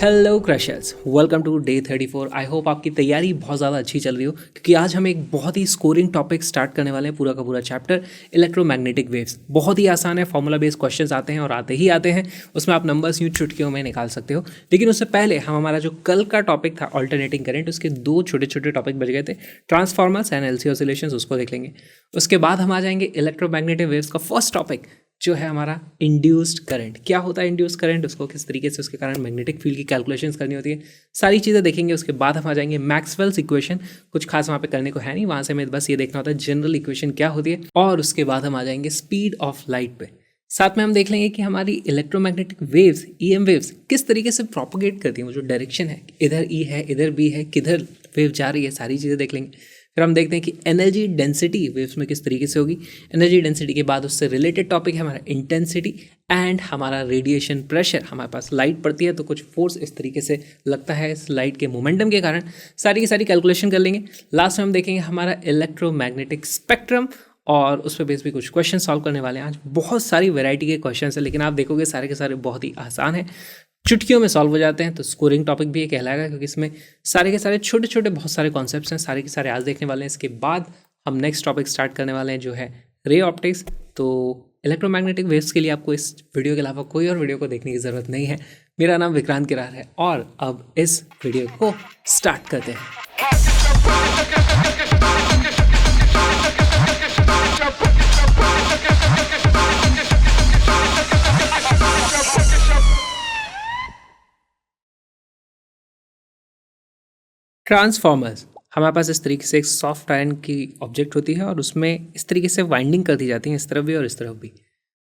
Hello crushers, welcome to day 34। I hope आपकी तैयारी बहुत ज़्यादा अच्छी चल रही हो, क्योंकि आज हम एक बहुत ही स्कोरिंग टॉपिक स्टार्ट करने वाले हैं। पूरा का पूरा चैप्टर इलेक्ट्रोमैग्नेटिक वेव्स। बहुत ही आसान है, फॉर्मूला बेस्ड क्वेश्चंस आते हैं और आते ही आते हैं। उसमें आप नंबर्स यूँ चुटकियों में निकाल सकते हो। लेकिन उससे पहले हम हमारा जो कल का टॉपिक था ऑल्टरनेटिंग करंट, उसके दो छोटे छोटे टॉपिक बच गए थे, ट्रांसफॉर्मर्स एंड एलसी ऑसिलेशंस, उसको देख लेंगे। उसके बाद हम आ जाएंगे इलेक्ट्रोमैग्नेटिक वेव्स का फर्स्ट टॉपिक, जो है हमारा इंड्यूस्ड करंट। क्या होता है इंड्यूस्ड करंट, उसको किस तरीके से उसके कारण मैग्नेटिक फील्ड की कैलकुलेशंस करनी होती है, सारी चीज़ें देखेंगे। उसके बाद हम आ जाएंगे मैक्सवेल्स इक्वेशन। कुछ खास वहाँ पे करने को है नहीं, वहाँ से हमें बस ये देखना होता है जनरल इक्वेशन क्या होती है। और उसके बाद हम आ जाएंगे स्पीड ऑफ लाइट पे। साथ में हम देख लेंगे कि हमारी इलेक्ट्रोमैग्नेटिक वेव्स, ईएम वेव्स, किस तरीके से प्रोपोगेट करती हैं। वो जो डायरेक्शन है, इधर ई है, इधर बी है, किधर वेव जा रही है, सारी चीज़ें देख लेंगे। फिर हम देखते हैं कि एनर्जी डेंसिटी वेव्स में किस तरीके से होगी। एनर्जी डेंसिटी के बाद उससे रिलेटेड टॉपिक है हमारा इंटेंसिटी एंड हमारा रेडिएशन प्रेशर। हमारे पास लाइट पड़ती है तो कुछ फोर्स इस तरीके से लगता है इस लाइट के मोमेंटम के कारण, सारी की सारी कैलकुलेशन कर लेंगे। लास्ट में हम देखेंगे हमारा इलेक्ट्रोमैग्नेटिक स्पेक्ट्रम, और उस पर बेस भी कुछ क्वेश्चन सॉल्व करने वाले हैं। आज बहुत सारी वैरायटी के क्वेश्चन हैं, लेकिन आप देखोगे सारे के सारे बहुत ही आसान है, चुटकियों में सॉल्व हो जाते हैं। तो स्कोरिंग टॉपिक भी ये कहलाएगा, क्योंकि इसमें सारे के सारे छोटे छोटे बहुत सारे कॉन्सेप्ट्स हैं, सारे के सारे आज देखने वाले हैं। इसके बाद हम नेक्स्ट टॉपिक स्टार्ट करने वाले हैं, जो है रे ऑप्टिक्स। तो इलेक्ट्रोमैग्नेटिक वेव्स के लिए आपको इस वीडियो के अलावा कोई और वीडियो को देखने की ज़रूरत नहीं है। मेरा नाम विक्रांत किरार है, और अब इस वीडियो को स्टार्ट करते हैं। ट्रांसफॉर्मर्स हमारे पास इस तरीके से एक सॉफ्ट आयरन की ऑब्जेक्ट होती है, और उसमें इस तरीके से वाइंडिंग कर दी जाती है, इस तरफ भी और इस तरफ भी।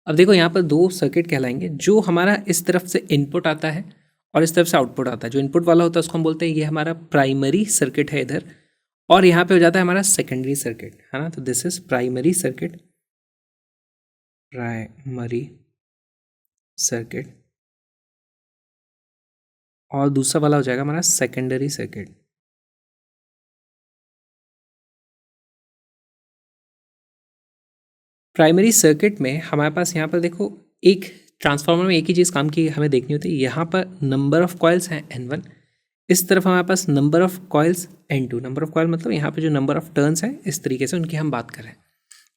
अब देखो यहाँ पर दो सर्किट कहलाएंगे। जो हमारा इस तरफ से इनपुट आता है और इस तरफ से आउटपुट आता है, जो इनपुट वाला होता है उसको हम बोलते हैं ये हमारा प्राइमरी सर्किट है इधर, और यहाँ पे हो जाता है हमारा सेकेंडरी सर्किट, है ना। तो this is primary circuit, primary circuit, और दूसरा वाला हो जाएगा हमारा सेकेंडरी सर्किट। प्राइमरी सर्किट में हमारे पास यहाँ पर देखो, एक ट्रांसफार्मर में एक ही चीज़ काम की हमें देखनी होती है। यहाँ पर नंबर ऑफ कॉइल्स हैं N1, इस तरफ हमारे पास number of coils N2। Number of coil मतलब यहाँ पे जो नंबर ऑफ टर्न्स हैं, इस तरीके से उनकी हम बात कर रहे हैं।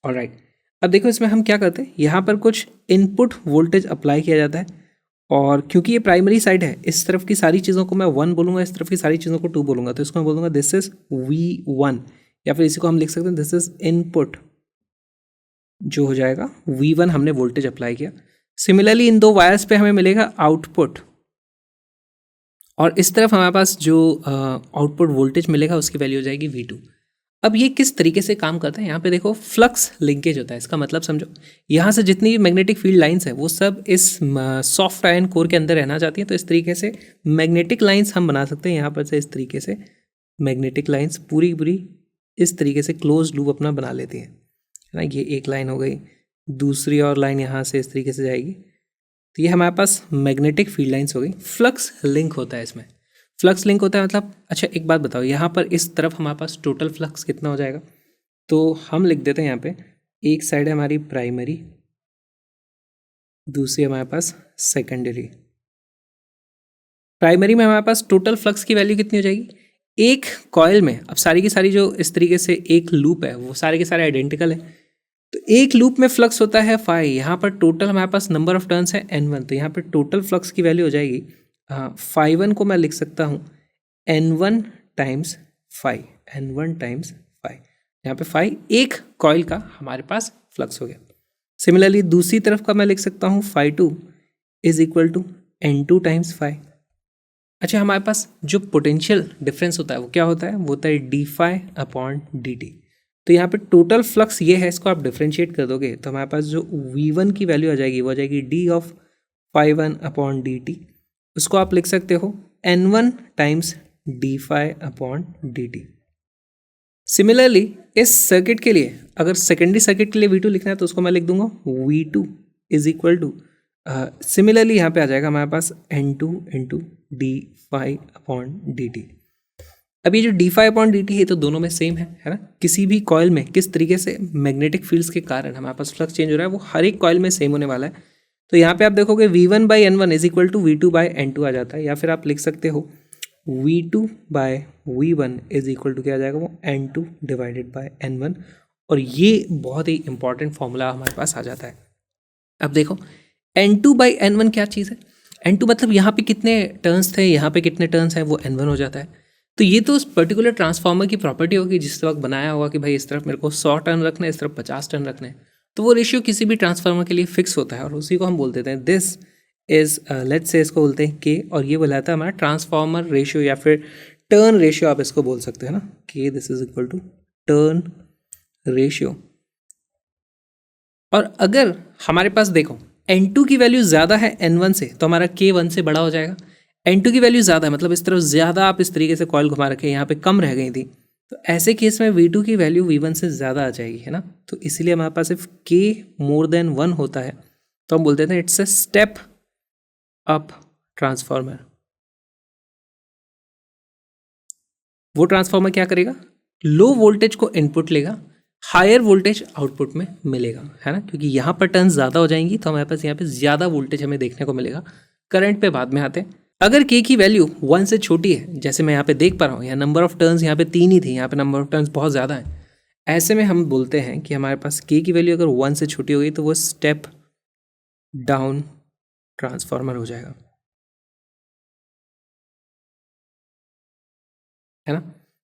ऑलराइट, अब देखो इसमें हम क्या करते हैं, यहाँ पर कुछ इनपुट वोल्टेज अप्लाई किया जाता है, और क्योंकि ये प्राइमरी साइड है, इस तरफ की सारी चीज़ों को मैं 1 बोलूँगा, इस तरफ की सारी चीज़ों को 2 बोलूँगा। तो इसको मैं बोलूँगा दिस इज V1, या फिर इसी को हम लिख सकते हैं दिस इज इनपुट, जो हो जाएगा V1, हमने वोल्टेज अप्लाई किया। सिमिलरली इन दो वायर्स पे हमें मिलेगा आउटपुट, और इस तरफ हमारे पास जो आउटपुट वोल्टेज मिलेगा उसकी वैल्यू हो जाएगी V2। अब ये किस तरीके से काम करता है, यहाँ पे देखो फ्लक्स लिंकेज होता है। इसका मतलब समझो, यहाँ से जितनी भी मैग्नेटिक फील्ड लाइंस है वो सब इस सॉफ्ट आयरन कोर के अंदर रहना चाहती हैं। तो इस तरीके से मैग्नेटिक लाइंस हम बना सकते हैं। यहाँ पर से इस तरीके से मैग्नेटिक लाइंस पूरी पूरी इस तरीके से क्लोज लूप अपना बना लेती हैं, है ना। ये एक लाइन हो गई, दूसरी और लाइन यहाँ से इस तरीके से जाएगी। तो ये हमारे पास मैग्नेटिक फील्ड लाइंस हो गई। फ्लक्स लिंक होता है इसमें, फ्लक्स लिंक होता है मतलब, अच्छा एक बात बताओ, यहाँ पर इस तरफ हमारे पास टोटल फ्लक्स कितना हो जाएगा। तो हम लिख देते हैं यहाँ पे, एक साइड है हमारी प्राइमरी, दूसरी हमारे पास सेकेंडरी। प्राइमरी में हमारे पास टोटल फ्लक्स की वैल्यू कितनी हो जाएगी, एक कॉइल में। अब सारी की सारी जो इस तरीके से एक लूप है, वो सारे के सारे आइडेंटिकल है। तो एक लूप में फ्लक्स होता है फाई, यहाँ पर टोटल हमारे पास नंबर ऑफ टर्न्स है N1, तो यहाँ पर टोटल फ्लक्स की वैल्यू हो जाएगी, फाई1 को मैं लिख सकता हूँ N1 times phi, N1 times phi. यहाँ पे फाई एक कॉइल का हमारे पास फ्लक्स हो गया। सिमिलरली दूसरी तरफ का मैं लिख सकता हूँ phi two is equal to N2 times phi. अच्छा, हमारे पास जो पोटेंशियल डिफरेंस होता है वो क्या होता है, वो होता है d phi upon D t. तो यहाँ पे टोटल फ्लक्स ये है, इसको आप डिफ्रेंशिएट कर दोगे तो हमारे पास जो V1 की वैल्यू आ जाएगी वो आ जाएगी D of phi one upon D T. उसको आप लिख सकते हो N1 times D phi upon D T. Similarly इस सर्किट के लिए, अगर सेकेंडरी सर्किट के लिए V2 लिखना है तो उसको मैं लिख दूंगा V2 is equal to, similarly यहाँ पे आ जाएगा हमारे पास N2 into d phi upon D t. अब ये जो d phi upon D t है तो दोनों में सेम है ना। किसी भी कॉइल में किस तरीके से मैग्नेटिक फील्ड्स के कारण हमारे पास फ्लक्स चेंज हो रहा है वो हर एक कॉइल में सेम होने वाला है। तो यहाँ पे आप देखोगे V1 by N1 is equal to V2 by N2 आ जाता है, या फिर आप लिख सकते हो V2 bye V1 is equal to क्या आ जाएगा वो N2 डिवाइडेड बाय N1, और ये बहुत ही इंपॉर्टेंट फॉर्मूला हमारे पास आ जाता है। अब देखो N2 बाई N1 क्या चीज़ है, N2 मतलब यहाँ पे कितने टर्न्स थे, यहाँ पे कितने टर्न्स हैं, वो N1 हो जाता है। तो ये तो उस पर्टिकुलर ट्रांसफार्मर की प्रॉपर्टी होगी जिस वक्त बनाया होगा कि भाई इस तरफ मेरे को 100 टर्न रखना है, इस तरफ 50 टर्न रखना है। तो वो रेशियो किसी भी ट्रांसफार्मर के लिए फिक्स होता है और उसी को हम बोल देते हैं दिस इज लेट्स से इसको बोलते हैं के, और ये बोलाता है हमारा ट्रांसफार्मर रेशियो या फिर टर्न रेशियो आप इसको बोल सकते हैं ना, के this is equal to turn ratio. और अगर हमारे पास देखो N2 की वैल्यू ज़्यादा है N1 से तो हमारा K 1 से बड़ा हो जाएगा। N2 की वैल्यू ज़्यादा है मतलब इस तरफ ज़्यादा आप इस तरीके से कॉइल घुमा रखे, यहाँ पे कम रह गई थी, तो ऐसे केस में V2 की वैल्यू V1 से ज़्यादा आ जाएगी, है ना। तो इसीलिए हमारे पास सिर्फ K मोर देन 1 होता है तो हम बोलते हैं it's a step up transformer. वो ट्रांसफॉर्मर क्या करेगा, लो वोल्टेज को इनपुट लेगा, हायर वोल्टेज आउटपुट में मिलेगा, है ना, क्योंकि यहाँ पर टर्न ज़्यादा हो जाएंगी तो हमारे पास यहाँ पे ज़्यादा वोल्टेज हमें देखने को मिलेगा। करंट पे बाद में आते हैं। अगर K की वैल्यू 1 से छोटी है, जैसे मैं यहाँ पे देख पा रहा हूँ, यहाँ नंबर ऑफ टर्न्स यहाँ पे 3 ही थी, यहाँ पे नंबर ऑफ टर्न्स बहुत ज़्यादा है, ऐसे में हम बोलते हैं कि हमारे पास K की वैल्यू अगर 1 से छोटी हो गई तो वो स्टेप डाउन ट्रांसफॉर्मर हो जाएगा, है ना।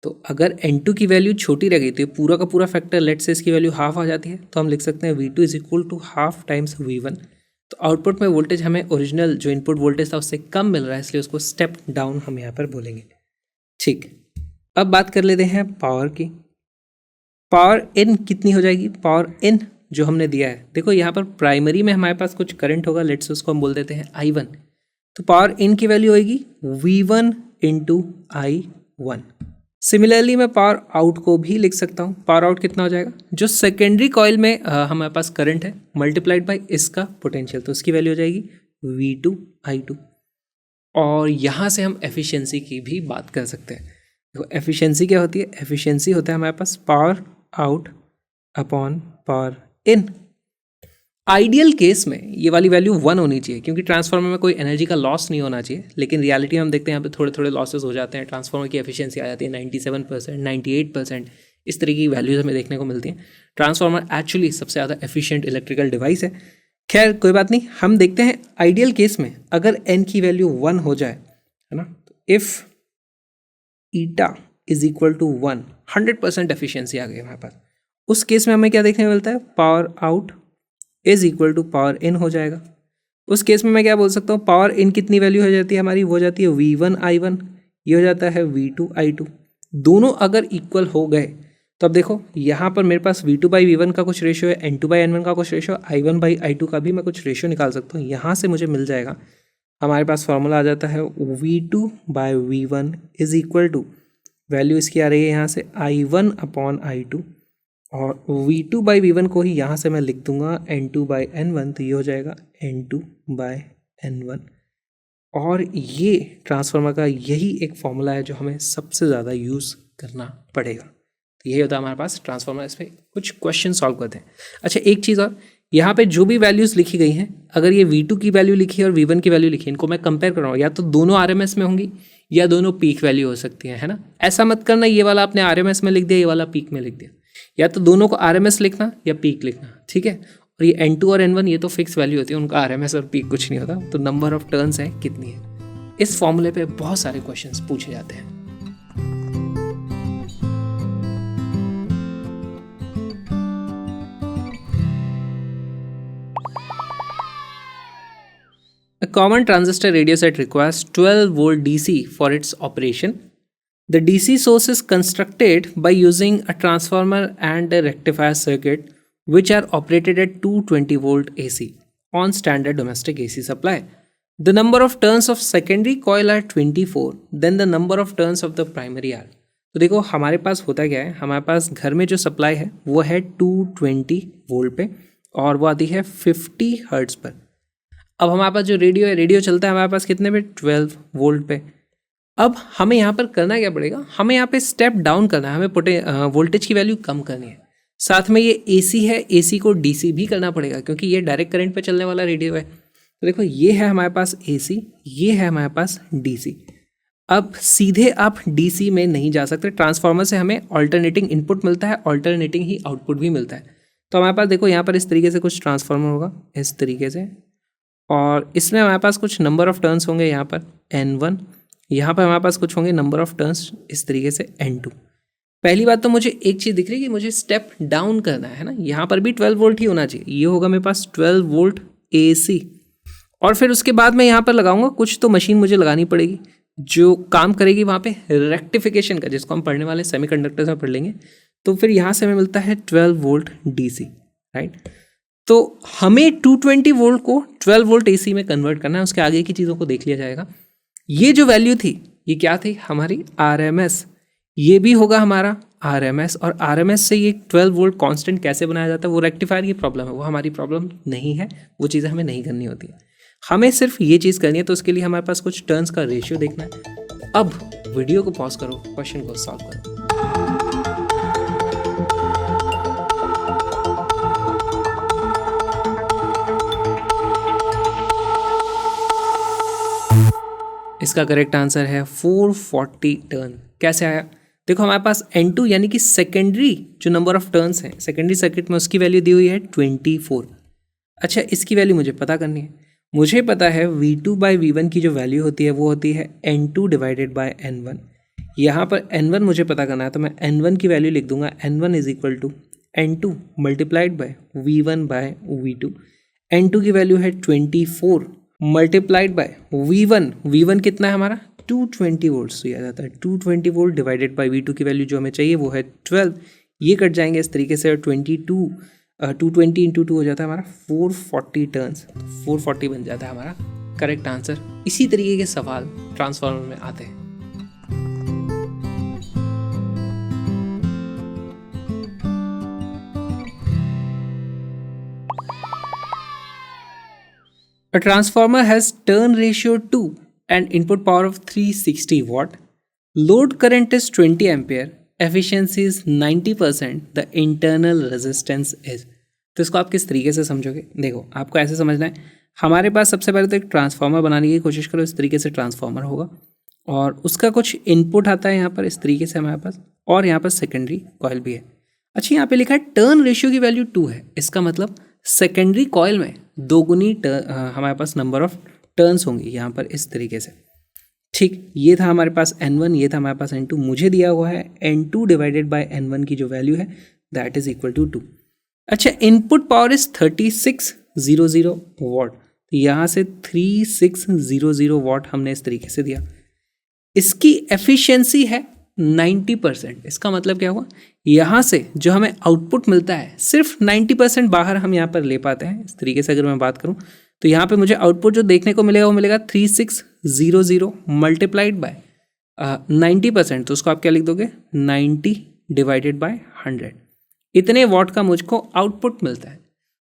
तो अगर N2 की वैल्यू छोटी रह गई तो पूरा का पूरा फैक्टर लेट से इसकी वैल्यू हाफ आ जाती है, तो हम लिख सकते हैं V2 is equal to half times V1। तो आउटपुट में वोल्टेज हमें ओरिजिनल जो इनपुट वोल्टेज था उससे कम मिल रहा है, इसलिए उसको स्टेप डाउन हम यहाँ पर बोलेंगे। ठीक, अब बात कर लेते हैं पावर की। पावर इन कितनी हो जाएगी, पावर इन जो हमने दिया है, देखो यहाँ पर प्राइमरी में हमारे पास कुछ करंट होगा, लेट्स उसको हम बोल देते हैं I1। तो पावर इन की वैल्यू होगी V1 इंटू I1। सिमिलरली मैं पावर आउट को भी लिख सकता हूँ। पावर आउट कितना हो जाएगा, जो सेकेंडरी कॉइल में हमारे पास करंट है मल्टीप्लाइड बाय इसका पोटेंशियल, तो उसकी वैल्यू हो जाएगी V2 I2। और यहाँ से हम एफिशिएंसी की भी बात कर सकते हैं। देखो एफिशिएंसी क्या होती है, एफिशिएंसी होता है हमारे पास power out upon power in. Ideal case में ये वाली वैल्यू 1 होनी चाहिए क्योंकि ट्रांसफार्मर में कोई एनर्जी का लॉस नहीं होना चाहिए, लेकिन रियलिटी में हम देखते हैं यहाँ पे थोड़े थोड़े लॉसेस हो जाते हैं। ट्रांसफार्मर की एफिशिएंसी आ जाती है 97%, 98%, इस तरह की वैल्यूज हमें देखने को मिलती हैं। ट्रांसफार्मर एक्चुअली सबसे ज़्यादा एफिशिएंट इलेक्ट्रिकल डिवाइस है। खैर कोई बात नहीं, हम देखते हैं आइडियल केस में अगर एन की वैल्यू 1 हो जाए, है ना, तो if eta is equal to 1, 100% efficiency आ गई हमारे पास। उस केस में हमें क्या देखने को मिलता है, power out is equal to power in हो जाएगा। उस केस में मैं क्या बोल सकता हूँ, पावर इन कितनी वैल्यू हो जाती है हमारी, वो जाती है V1 I1, ये हो जाता है V2 I2। दोनों अगर इक्वल हो गए तो अब देखो यहाँ पर मेरे पास V2 बाई V1 का कुछ रेशियो है, N2 बाई N1 का कुछ रेशियो, I1 बाई I2 का भी मैं कुछ रेशियो निकाल सकता हूँ। यहाँ से मुझे मिल जाएगा, हमारे पास फॉर्मूला आ जाता है V2 by V1 is equal to, value इसकी आ रही है यहाँ से I1 अपॉन I2, और V2 बाई V1 को ही यहाँ से मैं लिख दूंगा N2 बाई N1, तो ये हो जाएगा N2 बाई N1। और ये ट्रांसफार्मर का यही एक फॉर्मूला है जो हमें सबसे ज़्यादा यूज़ करना पड़ेगा। तो यही होता है हमारे पास ट्रांसफार्मर। इस पर कुछ क्वेश्चन सॉल्व करते हैं। अच्छा एक चीज़ और, यहाँ पे जो भी वैल्यूज़ लिखी गई हैं, अगर ये V2 की वैल्यू लिखी है और V1 की वैल्यू लिखी है, इनको मैं कंपेयर कर रहा हूँ, या तो दोनों RMS में होंगी या दोनों पीक वैल्यू हो सकती है ना। ऐसा मत करना ये वाला आपने RMS में लिख दिया, ये वाला पीक में लिख दिया, या तो दोनों को RMS लिखना या पीक लिखना, ठीक है। और ये N2 और N1 ये तो फिक्स वैल्यू होती है, उनका RMS और पीक कुछ नहीं होता। तो नंबर ऑफ टर्न्स है कितनी है, इस फॉर्मूले पे बहुत सारे क्वेश्चंस पूछे जाते हैं। A common transistor radio set requires 12 volt DC for its operation. The DC source is constructed by using a transformer and a rectifier circuit which are operated at 220 volt AC on standard domestic AC supply. The number of turns of secondary coil are 24, then the number of turns of the primary are. तो देखो हमारे पास होता क्या है, हमारे पास घर में जो सप्लाई है वो है 220 वोल्ट पे और वो आती है 50 हर्ट्ज पर। अब हमारे पास जो रेडियो है, रेडियो चलता है हमारे पास कितने पे, 12 वोल्ट पे। अब हमें यहाँ पर करना क्या पड़ेगा, हमें यहाँ पे स्टेप डाउन करना है, हमें वोल्टेज की वैल्यू कम करनी है। साथ में ये AC है, AC को DC भी करना पड़ेगा क्योंकि ये डायरेक्ट करंट पे चलने वाला रेडियो है। तो देखो ये है हमारे पास AC, ये है हमारे पास DC। अब सीधे आप DC में नहीं जा सकते, ट्रांसफार्मर से हमें ऑल्टरनेटिंग इनपुट मिलता है, ऑल्टरनेटिंग ही आउटपुट भी मिलता है। तो हमारे पास देखो यहाँ पर इस तरीके से कुछ ट्रांसफार्मर होगा, इस तरीके से, और इसमें हमारे पास कुछ नंबर ऑफ टर्न्स होंगे यहाँ पर N1, यहाँ पर हमारे पास कुछ होंगे नंबर ऑफ टर्न्स इस तरीके से N2। पहली बात तो मुझे एक चीज़ दिख रही है कि मुझे स्टेप डाउन करना है ना, यहाँ पर भी 12 वोल्ट ही होना चाहिए, ये होगा मेरे पास 12 वोल्ट AC। और फिर उसके बाद मैं यहाँ पर लगाऊंगा कुछ तो मशीन मुझे लगानी पड़ेगी जो काम करेगी वहाँ पे रेक्टिफिकेशन का, जिसको हम पढ़ने वाले सेमीकंडक्टर्स में पढ़ लेंगे। तो फिर यहाँ से हमें मिलता है 12 वोल्ट DC, राइट। तो हमें 220 वोल्ट को 12 वोल्ट AC में कन्वर्ट करना है, उसके आगे की चीज़ों को देख लिया जाएगा। ये जो वैल्यू थी ये क्या थी, हमारी RMS, ये भी होगा हमारा RMS, और RMS से ये 12 वोल्ट कांस्टेंट कैसे बनाया जाता है, वो रेक्टिफायर की प्रॉब्लम है, वो हमारी प्रॉब्लम नहीं है, वो चीज़ें हमें नहीं करनी होती है, हमें सिर्फ ये चीज़ करनी है। तो उसके लिए हमारे पास कुछ टर्न्स का रेशियो देखना है। अब वीडियो को पॉज करो, क्वेश्चन को सॉल्व करो। इसका करेक्ट आंसर है 440 टर्न। कैसे आया, देखो हमारे पास N2 यानी कि सेकेंडरी जो नंबर ऑफ टर्न्स हैं सेकेंडरी सर्किट में, उसकी वैल्यू दी हुई है 24। अच्छा, इसकी वैल्यू मुझे पता करनी है। मुझे पता है V2/V1 की जो वैल्यू होती है वो होती है N2 डिवाइडेड बाय N1। यहाँ पर N1 मुझे पता करना है, तो मैं N1 की वैल्यू लिख दूंगा, N1 is equal to N2 multiplied by V1/V2। N2 की वैल्यू है 24 मल्टीप्लाइड बाय V1 कितना है हमारा 220 वोल्ट दिया जाता है, 220 वोल्ट डिवाइडेड बाय V2 की वैल्यू जो हमें चाहिए वो है 12। ये कट जाएंगे इस तरीके से, और 220 इंटू 2 हो जाता है हमारा 440 टर्न्स, 440 बन जाता है हमारा करेक्ट आंसर। इसी तरीके के सवाल ट्रांसफार्मर में आते हैं। A transformer has turn ratio 2 and input power of 360 watt. Load current is 20 ampere. Efficiency is 90%. The internal resistance is. तो इसको आप किस तरीके से समझोगे, देखो आपको ऐसे समझना है। हमारे पास सबसे पहले तो एक ट्रांसफार्मर बनाने की कोशिश करो, इस तरीके से ट्रांसफार्मर होगा और उसका कुछ इनपुट आता है यहाँ पर इस तरीके से हमारे पास, और यहाँ पर सेकेंडरी कॉइल भी है। अच्छा, यहाँ पे लिखा है टर्न रेशियो की वैल्यू 2 है, इसका मतलब सेकेंडरी कॉइल में दोगुनी हमारे पास नंबर ऑफ टर्न्स होंगी यहाँ पर इस तरीके से। ठीक, ये था हमारे पास N1, ये था हमारे पास N2, मुझे दिया हुआ है N2 डिवाइडेड बाय N1 की जो वैल्यू है दैट इज इक्वल टू 2। अच्छा, इनपुट पावर इज 3600 वॉट, तो यहाँ से 3600 वॉट हमने इस तरीके से दिया। इसकी एफिशिएंसी है 90%। इसका मतलब क्या हुआ, यहाँ से जो हमें आउटपुट मिलता है सिर्फ 90% बाहर हम यहाँ पर ले पाते हैं। इस तरीके से अगर मैं बात करूँ तो यहाँ पे मुझे आउटपुट जो देखने को मिलेगा वो मिलेगा 3600 मल्टीप्लाइड बाय 90%, तो उसको आप क्या लिख दोगे 90 डिवाइडेड बाय 100। इतने वॉट का मुझको आउटपुट मिलता है।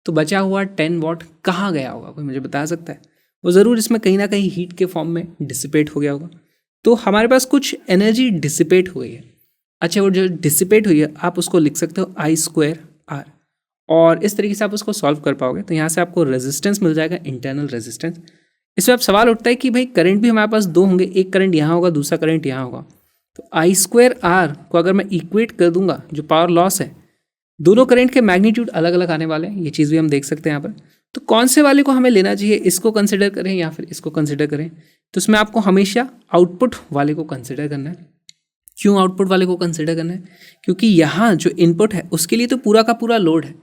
तो बचा हुआ 10 वॉट कहाँ गया होगा, कोई मुझे बता सकता है? वो ज़रूर इसमें कहीं ना कहीं हीट के फॉर्म में डिसिपेट हो गया होगा। तो हमारे पास कुछ एनर्जी डिसिपेट हुई है। अच्छा, वो जो डिसिपेट हुई है आप उसको लिख सकते हो I²R, और इस तरीके से आप उसको सॉल्व कर पाओगे। तो यहाँ से आपको रेजिस्टेंस मिल जाएगा, इंटरनल रेजिस्टेंस। इसमें अब सवाल उठता है कि भाई करंट भी हमारे पास दो होंगे, एक करंट यहाँ होगा, दूसरा करंट यहाँ होगा। तो I²R को अगर मैं इक्वेट कर दूंगा, जो पावर लॉस है, दोनों करंट के मैग्नीट्यूड अलग अलग आने वाले हैं, ये चीज़ भी हम देख सकते हैं यहाँ पर। तो कौन से वाले को हमें लेना चाहिए, इसको कंसिडर करें या फिर इसको कंसिडर करें? तो इसमें आपको हमेशा आउटपुट वाले को कंसिडर करना है। क्यों आउटपुट वाले को कंसिडर करना है? क्योंकि यहाँ जो इनपुट है उसके लिए तो पूरा का पूरा लोड है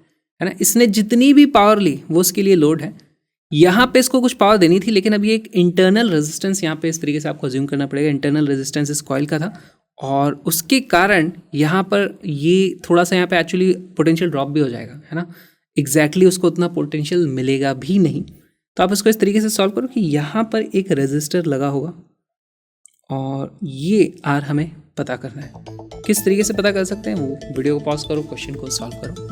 ना, इसने जितनी भी पावर ली वो उसके लिए लोड है। यहाँ पे इसको कुछ पावर देनी थी, लेकिन अब ये एक इंटरनल रेजिस्टेंस यहाँ पे इस तरीके से आपको अज्यूम करना पड़ेगा। इंटरनल रेजिस्टेंस इस कॉइल का था और उसके कारण यहाँ पर ये थोड़ा सा यहाँ पे एक्चुअली पोटेंशियल ड्रॉप भी हो जाएगा, है ना। एग्जैक्टली उसको उतना पोटेंशियल मिलेगा भी नहीं। तो आप इसको इस तरीके से सॉल्व करो कि यहाँ पर एक रेजिस्टर लगा होगा और ये आर हमें पता करना है। किस तरीके से पता कर सकते हैं वो वीडियो को पॉज करो, क्वेश्चन को सॉल्व करो।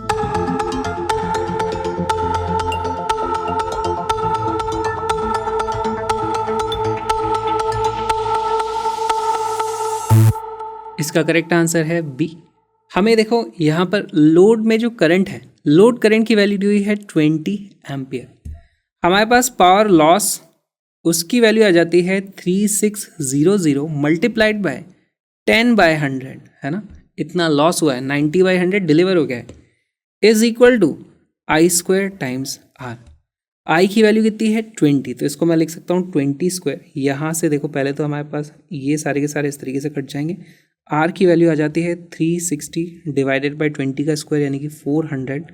इसका करेक्ट आंसर है बी। हमें देखो यहाँ पर लोड में जो करंट है, लोड करंट की वैल्यू दी हुई है 20 एम्पियर। हमारे पास पावर लॉस उसकी वैल्यू आ जाती है 3600 मल्टीप्लाइड बाय 10/100, है ना, इतना लॉस हुआ है, 90/100 डिलीवर हो गया है, is equal to I square times R. I की वैल्यू कितनी है 20, तो इसको मैं लिख सकता हूँ 20 स्क्वायर। यहाँ से देखो पहले तो हमारे पास ये सारे के सारे इस तरीके से कट जाएंगे। आर की वैल्यू आ जाती है 360 डिवाइडेड बाई 20 का स्क्वायर यानी कि 400।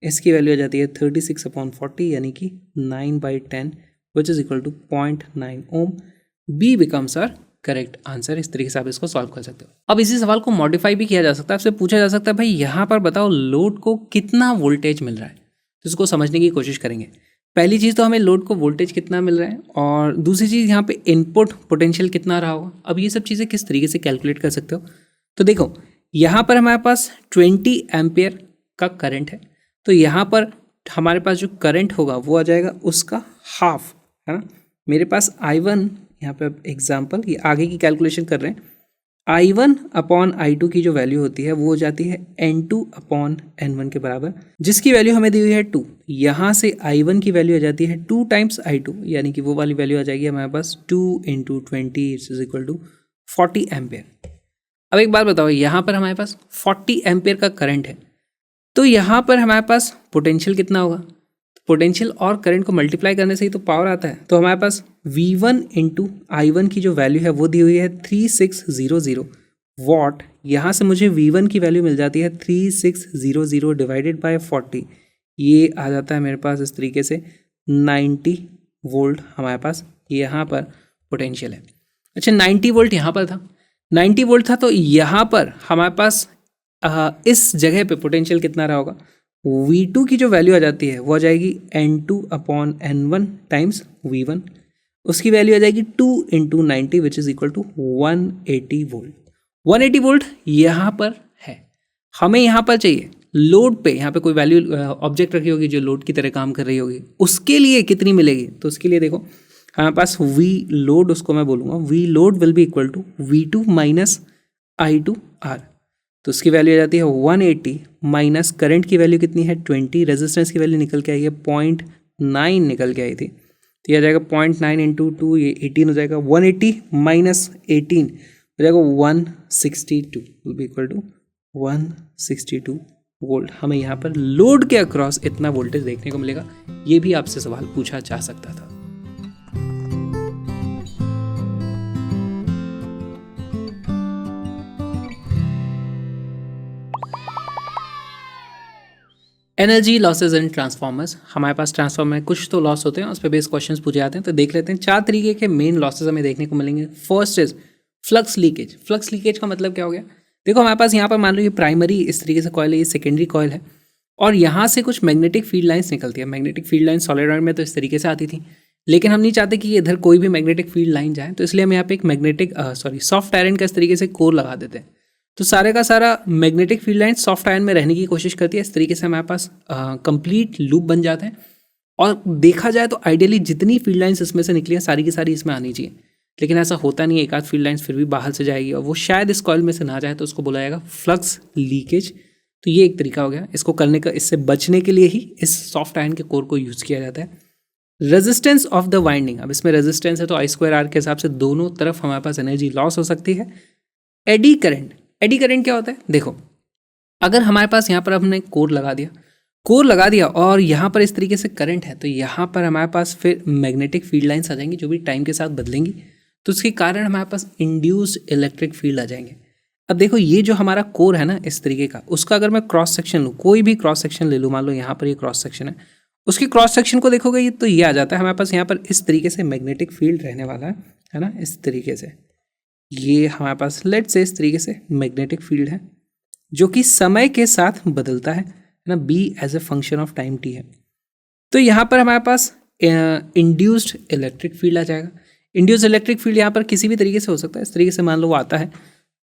इसकी वैल्यू आ जाती है 36/40 यानी कि 9/10 which is equal to 0.9 ohm. B becomes our correct answer. इस तरीके से आप इसको सॉल्व कर सकते हो। अब इसी सवाल को मॉडिफाई भी किया जा सकता है, आपसे पूछा जा सकता है भाई यहाँ पर बताओ लोड को कितना वोल्टेज मिल रहा है, तो इसको समझने की कोशिश करेंगे। पहली चीज़ तो हमें लोड को वोल्टेज कितना मिल रहा है, और दूसरी चीज़ यहाँ पे इनपुट पोटेंशियल कितना रहा होगा। अब ये सब चीज़ें किस तरीके से कैलकुलेट कर सकते हो, तो देखो यहाँ पर हमारे पास 20 एम्पियर का करंट है, तो यहाँ पर हमारे पास जो करंट होगा वो आ जाएगा उसका हाफ, है ना। मेरे पास I1 यहाँ पे एग्जाम्पल, ये आगे की कैलकुलेशन कर रहे हैं, I1 अपॉन I2 की जो वैल्यू होती है वो हो जाती है N2 अपॉन N1 के बराबर, जिसकी वैल्यू हमें दी हुई है 2। यहाँ से I1 की वैल्यू आ जाती है 2 टाइम्स I2, यानी कि वो वाली वैल्यू आ जाएगी हमारे पास 2 × 20 इज इक्वल टू 40 एम्पेयर। अब एक बात बताओ, यहाँ पर हमारे पास 40 एम्पेयर का करंट है, तो यहाँ पर हमारे पास पोटेंशियल कितना होगा, पोटेंशियल और करंट को मल्टीप्लाई करने से ही तो पावर आता है। तो हमारे पास V1 × I1 की जो वैल्यू है वो दी हुई है 3600 वॉट। यहाँ से मुझे V1 की वैल्यू मिल जाती है 3600 डिवाइडेड बाय 40, ये आ जाता है मेरे पास इस तरीके से 90 वोल्ट हमारे पास यहाँ पर पोटेंशियल है। अच्छा 90 वोल्ट यहाँ पर था, 90 वोल्ट था, तो यहाँ पर हमारे पास इस जगह पे पोटेंशियल कितना रहा होगा, V2 की जो वैल्यू आ जाती है वो आ जाएगी N2 upon N1 times V1, उसकी वैल्यू आ जाएगी 2 × 90 which is equal to 180 volt. 180 volt यहाँ पर है, हमें यहाँ पर चाहिए लोड पे, यहाँ पे कोई वैल्यू ऑब्जेक्ट रखी होगी जो लोड की तरह काम कर रही होगी, उसके लिए कितनी मिलेगी। तो उसके लिए देखो हमारे पास V लोड, उसको मैं बोलूँगा V load will be equal to V2 minus I2R, तो उसकी वैल्यू आ जाती है 180 माइनस करंट की वैल्यू कितनी है 20, रेजिस्टेंस की वैल्यू निकल के आई है 0.9 निकल के आई थी, तो ये आ जाएगा 0.9 × 2 ये 18 हो जाएगा, 180 माइनस 18 हो जाएगा 162 will be equal to 162 volt. हमें यहाँ पर लोड के अक्रॉस इतना वोल्टेज देखने को मिलेगा, ये भी आपसे सवाल पूछा जा सकता था। एनर्जी लॉसेज इन ट्रांसफॉर्मर्स, हमारे पास ट्रांसफॉर्मर में कुछ तो लॉस होते हैं, उस पर बेस क्वेश्चंस पूछे जाते हैं, तो देख लेते हैं। 4 तरीके के मेन लॉसेज हमें देखने को मिलेंगे। First is flux leakage. Flux leakage का मतलब क्या हो गया, देखो हमारे पास यहाँ पर मान लो ये प्राइमरी इस तरीके से कॉयल है, ये सेकेंडरी कॉयल है, और यहाँ से कुछ मैग्नेटिक फील्ड लाइन्स निकलती है। मैग्नेटिक फील्ड लाइन सॉलिनॉइड में तो इस तरीके से आती थी, लेकिन हम नहीं चाहते कि इधर कोई भी मैग्नेटिक फील्ड लाइन जाए, तो इसलिए हम यहाँ पे एक सॉफ्ट आयरन का इस तरीके से कोर लगा देते हैं, तो सारे का सारा magnetic field line soft iron में रहने की कोशिश करती है। इस तरीके से हमारे पास कंप्लीट लूप बन जाते हैं, और देखा जाए तो आइडियली जितनी फील्ड लाइन्स इसमें से निकली हैं सारी की सारी इसमें आनी चाहिए, लेकिन ऐसा होता नहीं है, एक आध फील्ड लाइन्स फिर भी बाहर से जाएगी और वो शायद इस कॉइल में से ना जाए, तो उसको बोला जाएगा फ्लक्स लीकेज। तो ये एक तरीका हो गया इसको करने का, इससे बचने के लिए ही इस सॉफ्ट आयरन के कोर को यूज़ किया जाता है। रेजिस्टेंस ऑफ द वाइंडिंग, अब इसमें रेजिस्टेंस है तो I2R के हिसाब से दोनों तरफ हमारे पास एनर्जी लॉस हो सकती है। एडी करंट, एडी करंट क्या होता है, देखो अगर हमारे पास यहाँ पर हमने कोर लगा दिया और यहाँ पर इस तरीके से करंट है, तो यहाँ पर हमारे पास फिर मैग्नेटिक फील्ड लाइन्स आ जाएंगी जो भी टाइम के साथ बदलेंगी, तो उसके कारण हमारे पास इंड्यूस्ड इलेक्ट्रिक फील्ड आ जाएंगे। अब देखो ये जो हमारा कोर है ना इस तरीके का, उसका अगर मैं क्रॉस सेक्शन लूँ, कोई भी क्रॉस सेक्शन ले लूँ, मान लो यहाँ पर ये क्रॉस सेक्शन है, उसके क्रॉस सेक्शन को देखोगे ये तो ये आ जाता है हमारे पास यहाँ पर इस तरीके से मैग्नेटिक फील्ड रहने वाला है ना, इस तरीके से ये हमारे पास लेट से इस तरीके से मैग्नेटिक फील्ड है जो कि समय के साथ बदलता है ना, B as a function of time T है। तो यहाँ पर हमारे पास इंड्यूस्ड इलेक्ट्रिक फील्ड आ जाएगा। इंड्यूस्ड इलेक्ट्रिक फील्ड यहाँ पर किसी भी तरीके से हो सकता है, इस तरीके से मान लो वो आता है,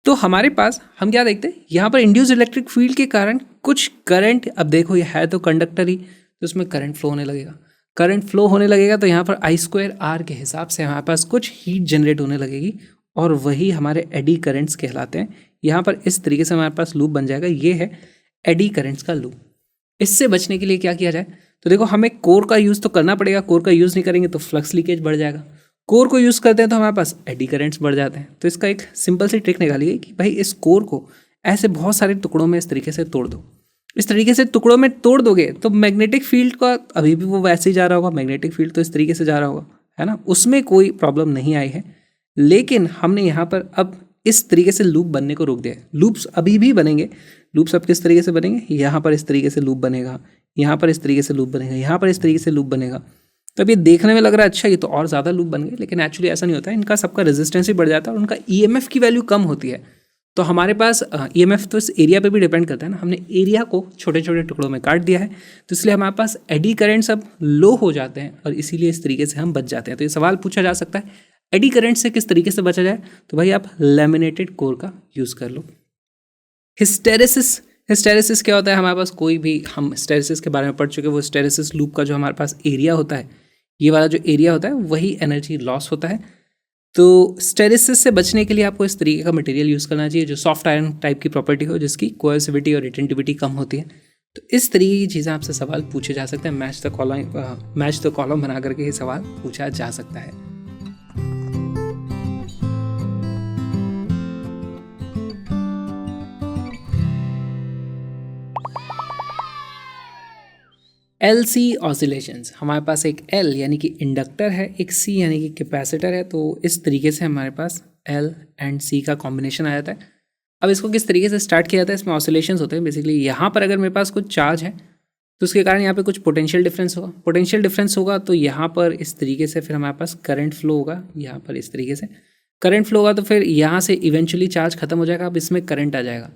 तो हमारे पास हम क्या देखते हैं यहाँ पर इंड्यूस्ड इलेक्ट्रिक फील्ड के कारण कुछ करंट, अब देखो ये है तो कंडक्टर ही, तो उसमें करंट फ्लो होने लगेगा। करंट फ्लो होने लगेगा तो यहाँ पर I2R के हिसाब से हमारे पास कुछ हीट जनरेट होने लगेगी, और वही हमारे एडी करंट्स कहलाते हैं। यहाँ पर इस तरीके से हमारे पास लूप बन जाएगा, ये है एडी करंट्स का लूप। इससे बचने के लिए क्या किया जाए, तो देखो हमें कोर का यूज़ तो करना पड़ेगा, कोर का यूज़ नहीं करेंगे तो फ्लक्स लीकेज बढ़ जाएगा। कोर को यूज़ करते हैं तो हमारे पास एडी करेंट्स बढ़ जाते हैं। तो इसका एक सिंपल सी ट्रिक निकाली गई कि भाई इस कोर को ऐसे बहुत सारे टुकड़ों में इस तरीके से तोड़ दो। इस तरीके से टुकड़ों में तोड़ दोगे तो मैग्नेटिक फील्ड का अभी भी वो वैसे ही जा रहा होगा, मैग्नेटिक फील्ड तो इस तरीके से जा रहा होगा, है ना, उसमें कोई प्रॉब्लम नहीं आई है। लेकिन हमने यहाँ पर अब इस तरीके से लूप बनने को रोक दिया है। लूप्स अभी भी बनेंगे। लूप्स अब किस तरीके से बनेंगे, यहाँ पर इस तरीके से लूप बनेगा, यहाँ पर इस तरीके से लूप बनेगा, यहाँ पर इस तरीके से लूप बनेगा। तो अब ये देखने में लग रहा है अच्छा ये तो और ज़्यादा लूप बन गए, लेकिन एक्चुअली ऐसा नहीं होता है। इनका सबका रेजिस्टेंस ही बढ़ जाता है और उनका ईएमएफ की वैल्यू कम होती है। तो हमारे पास ईएमएफ तो इस एरिया पे भी डिपेंड करता है ना। हमने एरिया को छोटे छोटे टुकड़ों में काट दिया है, तो इसलिए हमारे पास एडी करेंट्स अब लो हो जाते हैं और इसीलिए इस तरीके से हम बच जाते हैं। तो ये सवाल पूछा जा सकता है एडी करंट से किस तरीके से बचा जाए, तो भाई आप लैमिनेटेड कोर का यूज़ कर लो। हिस्टेरेसिस, हिस्टेरेसिस क्या होता है, हमारे पास कोई भी, हम हिस्टेरेसिस के बारे में पढ़ चुके हैं। वो हिस्टेरेसिस लूप का जो हमारे पास एरिया होता है, ये वाला जो एरिया होता है वही एनर्जी लॉस होता है। तो हिस्टेरेसिस से बचने के लिए आपको इस तरीके का मटेरियल यूज़ करना चाहिए जो सॉफ्ट आयरन टाइप की प्रॉपर्टी हो, जिसकी कोएसिविटी और रिटेंटिविटी कम होती है। तो इस तरीके की चीज़ें आपसे सवाल पूछे जा सकते हैं। मैच द कॉलम बना करके ये सवाल पूछा जा सकता है। एल सी ऑसिलेशंस, हमारे पास एक एल यानी कि इंडक्टर है, एक सी यानी कि कैपेसिटर है। तो इस तरीके से हमारे पास एल एंड सी का कॉम्बिनेशन आ जाता है। अब इसको किस तरीके से स्टार्ट किया जाता है, इसमें ऑसिलेशंस होते हैं। बेसिकली यहाँ पर अगर मेरे पास कुछ चार्ज है तो उसके कारण यहाँ पे कुछ पोटेंशियल डिफरेंस होगा। पोटेंशियल डिफरेंस होगा तो यहाँ पर इस तरीके से फिर हमारे पास करंट फ्लो होगा। यहाँ पर इस तरीके से करंट फ्लो होगा तो फिर यहाँ से इवेंचुअली चार्ज खत्म हो जाएगा, अब इसमें करंट आ जाएगा।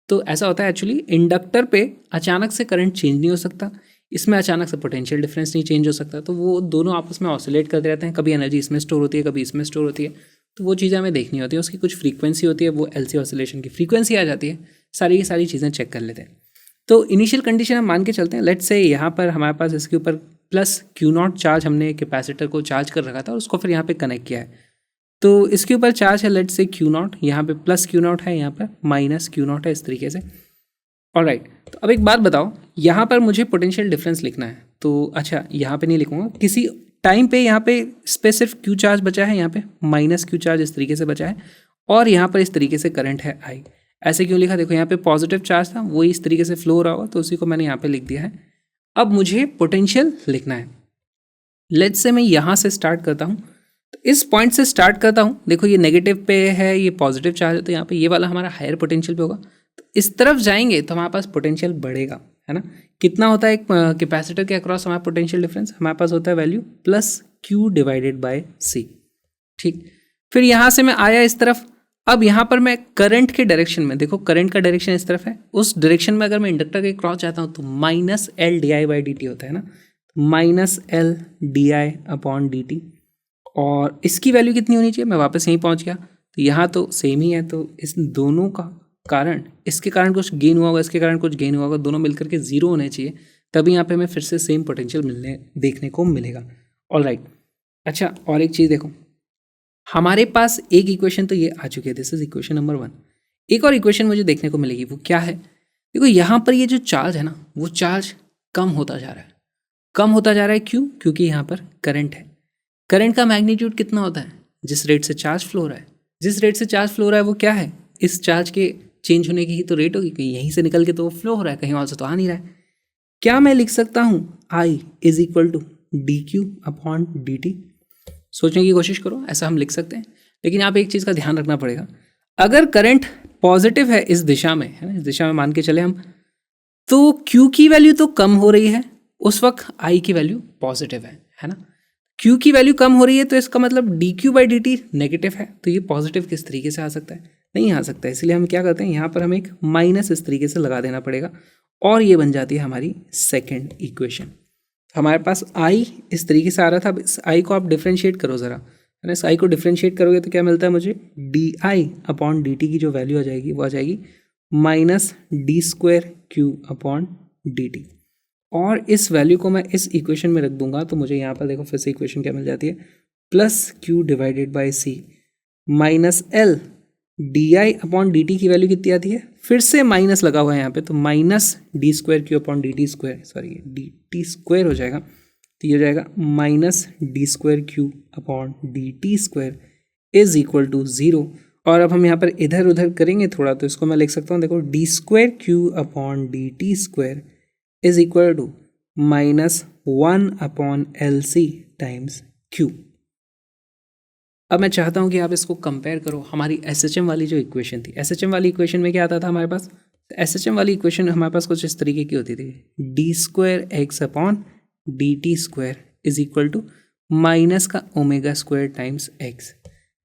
तो ऐसा होता है एक्चुअली, इंडक्टर पे अचानक से करंट चेंज नहीं हो सकता, इसमें अचानक से पोटेंशियल डिफरेंस नहीं चेंज हो सकता। तो वो दोनों आपस में ऑसिलेट करते रहते हैं, कभी एनर्जी इसमें स्टोर होती है, कभी इसमें स्टोर होती है। तो वो चीज़ें हमें देखनी होती है, उसकी कुछ फ्रीक्वेंसी होती है, वो एलसी ऑसिलेशन की फ्रीक्वेंसी आ जाती है। सारी की सारी चीज़ें चेक कर लेते हैं। तो इनिशियल कंडीशन हम मान के चलते हैं, लेट्स से यहाँ पर हमारे पास इसके ऊपर प्लस क्यू नॉट चार्ज, हमने कैपेसिटर को चार्ज कर रखा था और उसको फिर यहाँ पे कनेक्ट किया है। तो इसके ऊपर चार्ज है लेट्स से क्यू नॉट, यहाँ पे प्लस क्यू नॉट है, यहाँ पर माइनस क्यू नॉट है, इस तरीके से। ऑलराइट, तो अब एक बात बताओ, यहाँ पर मुझे पोटेंशियल डिफरेंस लिखना है। तो अच्छा, यहाँ पे नहीं लिखूंगा, किसी टाइम पे यहाँ पे सिर्फ क्यू चार्ज बचा है, यहाँ पे माइनस क्यू चार्ज इस तरीके से बचा है और यहाँ पर इस तरीके से करंट है आई। ऐसे क्यों लिखा, देखो यहाँ पे पॉजिटिव चार्ज था, वही इस तरीके से फ्लो हो रहा होगा, तो उसी को मैंने यहाँ पे लिख दिया है। अब मुझे पोटेंशियल लिखना है। लेट्स से मैं यहाँ से स्टार्ट करता हूँ, तो इस पॉइंट से स्टार्ट करता हूँ। देखो ये नेगेटिव पे है, ये पॉजिटिव चार्ज है, तो यहाँ पे ये वाला हमारा हायर पोटेंशियल पे होगा। तो इस तरफ जाएंगे तो हमारे पास पोटेंशियल बढ़ेगा, है ना। कितना होता है एक कैपेसिटर के अक्रॉस हमारा पोटेंशियल डिफरेंस, हमारे पास होता है value plus Q divided by C. ठीक, फिर यहाँ से मैं आया इस तरफ। अब यहाँ पर मैं करंट के डायरेक्शन में, देखो करंट का डायरेक्शन इस तरफ है, उस डायरेक्शन में अगर मैं इंडक्टर के क्रॉस जाता हूँ तो minus L d I by D T होता है ना, minus L d I upon D T. और इसकी वैल्यू कितनी होनी चाहिए, मैं वापस यहीं पहुँच गया, तो यहाँ तो सेम ही है। तो इस दोनों का कारण, इसके कारण कुछ गेन हुआ होगा, इसके कारण कुछ गेन हुआ होगा, दोनों मिलकर के जीरो होने चाहिए, तभी यहाँ पे हमें फिर से सेम पोटेंशियल देखने को मिलेगा। ऑलराइट, अच्छा और एक चीज़ देखो, हमारे पास एक इक्वेशन तो ये आ चुकी है, दिस इज इक्वेशन नंबर 1। एक और इक्वेशन मुझे देखने को मिलेगी, वो क्या है, देखो यहाँ पर ये जो चार्ज है ना, वो चार्ज कम होता जा रहा है। कम होता जा रहा है क्यों, क्योंकि यहाँ पर करंट है। करंट का मैग्नीट्यूड कितना होता है, जिस रेट से चार्ज फ्लो हो रहा है, जिस रेट से चार्ज फ्लो हो रहा है वो क्या है, इस चार्ज के चेंज होने की ही तो रेट होगी, कहीं यहीं से निकल के तो वो फ्लो हो रहा है, कहीं और से तो आ नहीं रहा है। क्या मैं लिख सकता हूँ I is equal to D Q upon D T. सोचने की कोशिश करो, ऐसा हम लिख सकते हैं, लेकिन यहाँ पे एक चीज़ का ध्यान रखना पड़ेगा। अगर करंट पॉजिटिव है इस दिशा में, है ना, इस दिशा में मान के चले हम, तो क्यू की वैल्यू तो कम हो रही है, उस वक्त आई की वैल्यू पॉजिटिव है ना। क्यू की वैल्यू कम हो रही है तो इसका मतलब D Q by D T negative है, तो ये पॉजिटिव किस तरीके से आ सकता है, नहीं आ सकता। इसलिए हम क्या करते हैं, यहाँ पर हमें एक माइनस इस तरीके से लगा देना पड़ेगा और ये बन जाती है हमारी सेकेंड इक्वेशन। हमारे पास आई इस तरीके से आ रहा था, अब इस आई को आप डिफ्रेंशिएट करो ज़रा, है ना। इस आई को डिफ्रेंशिएट करोगे तो क्या मिलता है मुझे, D I upon D T की जो वैल्यू आ जाएगी वो आ जाएगी minus d square q upon D T. और इस वैल्यू को मैं इस इक्वेशन में रख दूंगा तो मुझे यहाँ पर देखो फिर से इक्वेशन क्या मिल जाती है, plus Q divided by C minus L d I upon D T की वैल्यू कितनी आती है फिर से माइनस लगा हुआ है यहाँ पे, तो minus d square q upon D T square, sorry d T square हो जाएगा, तो ये हो जाएगा minus d square q upon D T square is equal to 0। और अब हम यहाँ पर इधर उधर करेंगे थोड़ा, तो इसको मैं लिख सकता हूँ, देखो d square q upon D T square is equal to minus 1 upon L C times q. अब मैं चाहता हूँ कि आप इसको कंपेयर करो हमारी एसएचएम वाली जो इक्वेशन थी। एसएचएम वाली इक्वेशन में क्या आता था हमारे पास, एसएचएम वाली इक्वेशन हमारे पास कुछ इस तरीके की होती थी, D square X upon D T square is equal to minus का omega square times X,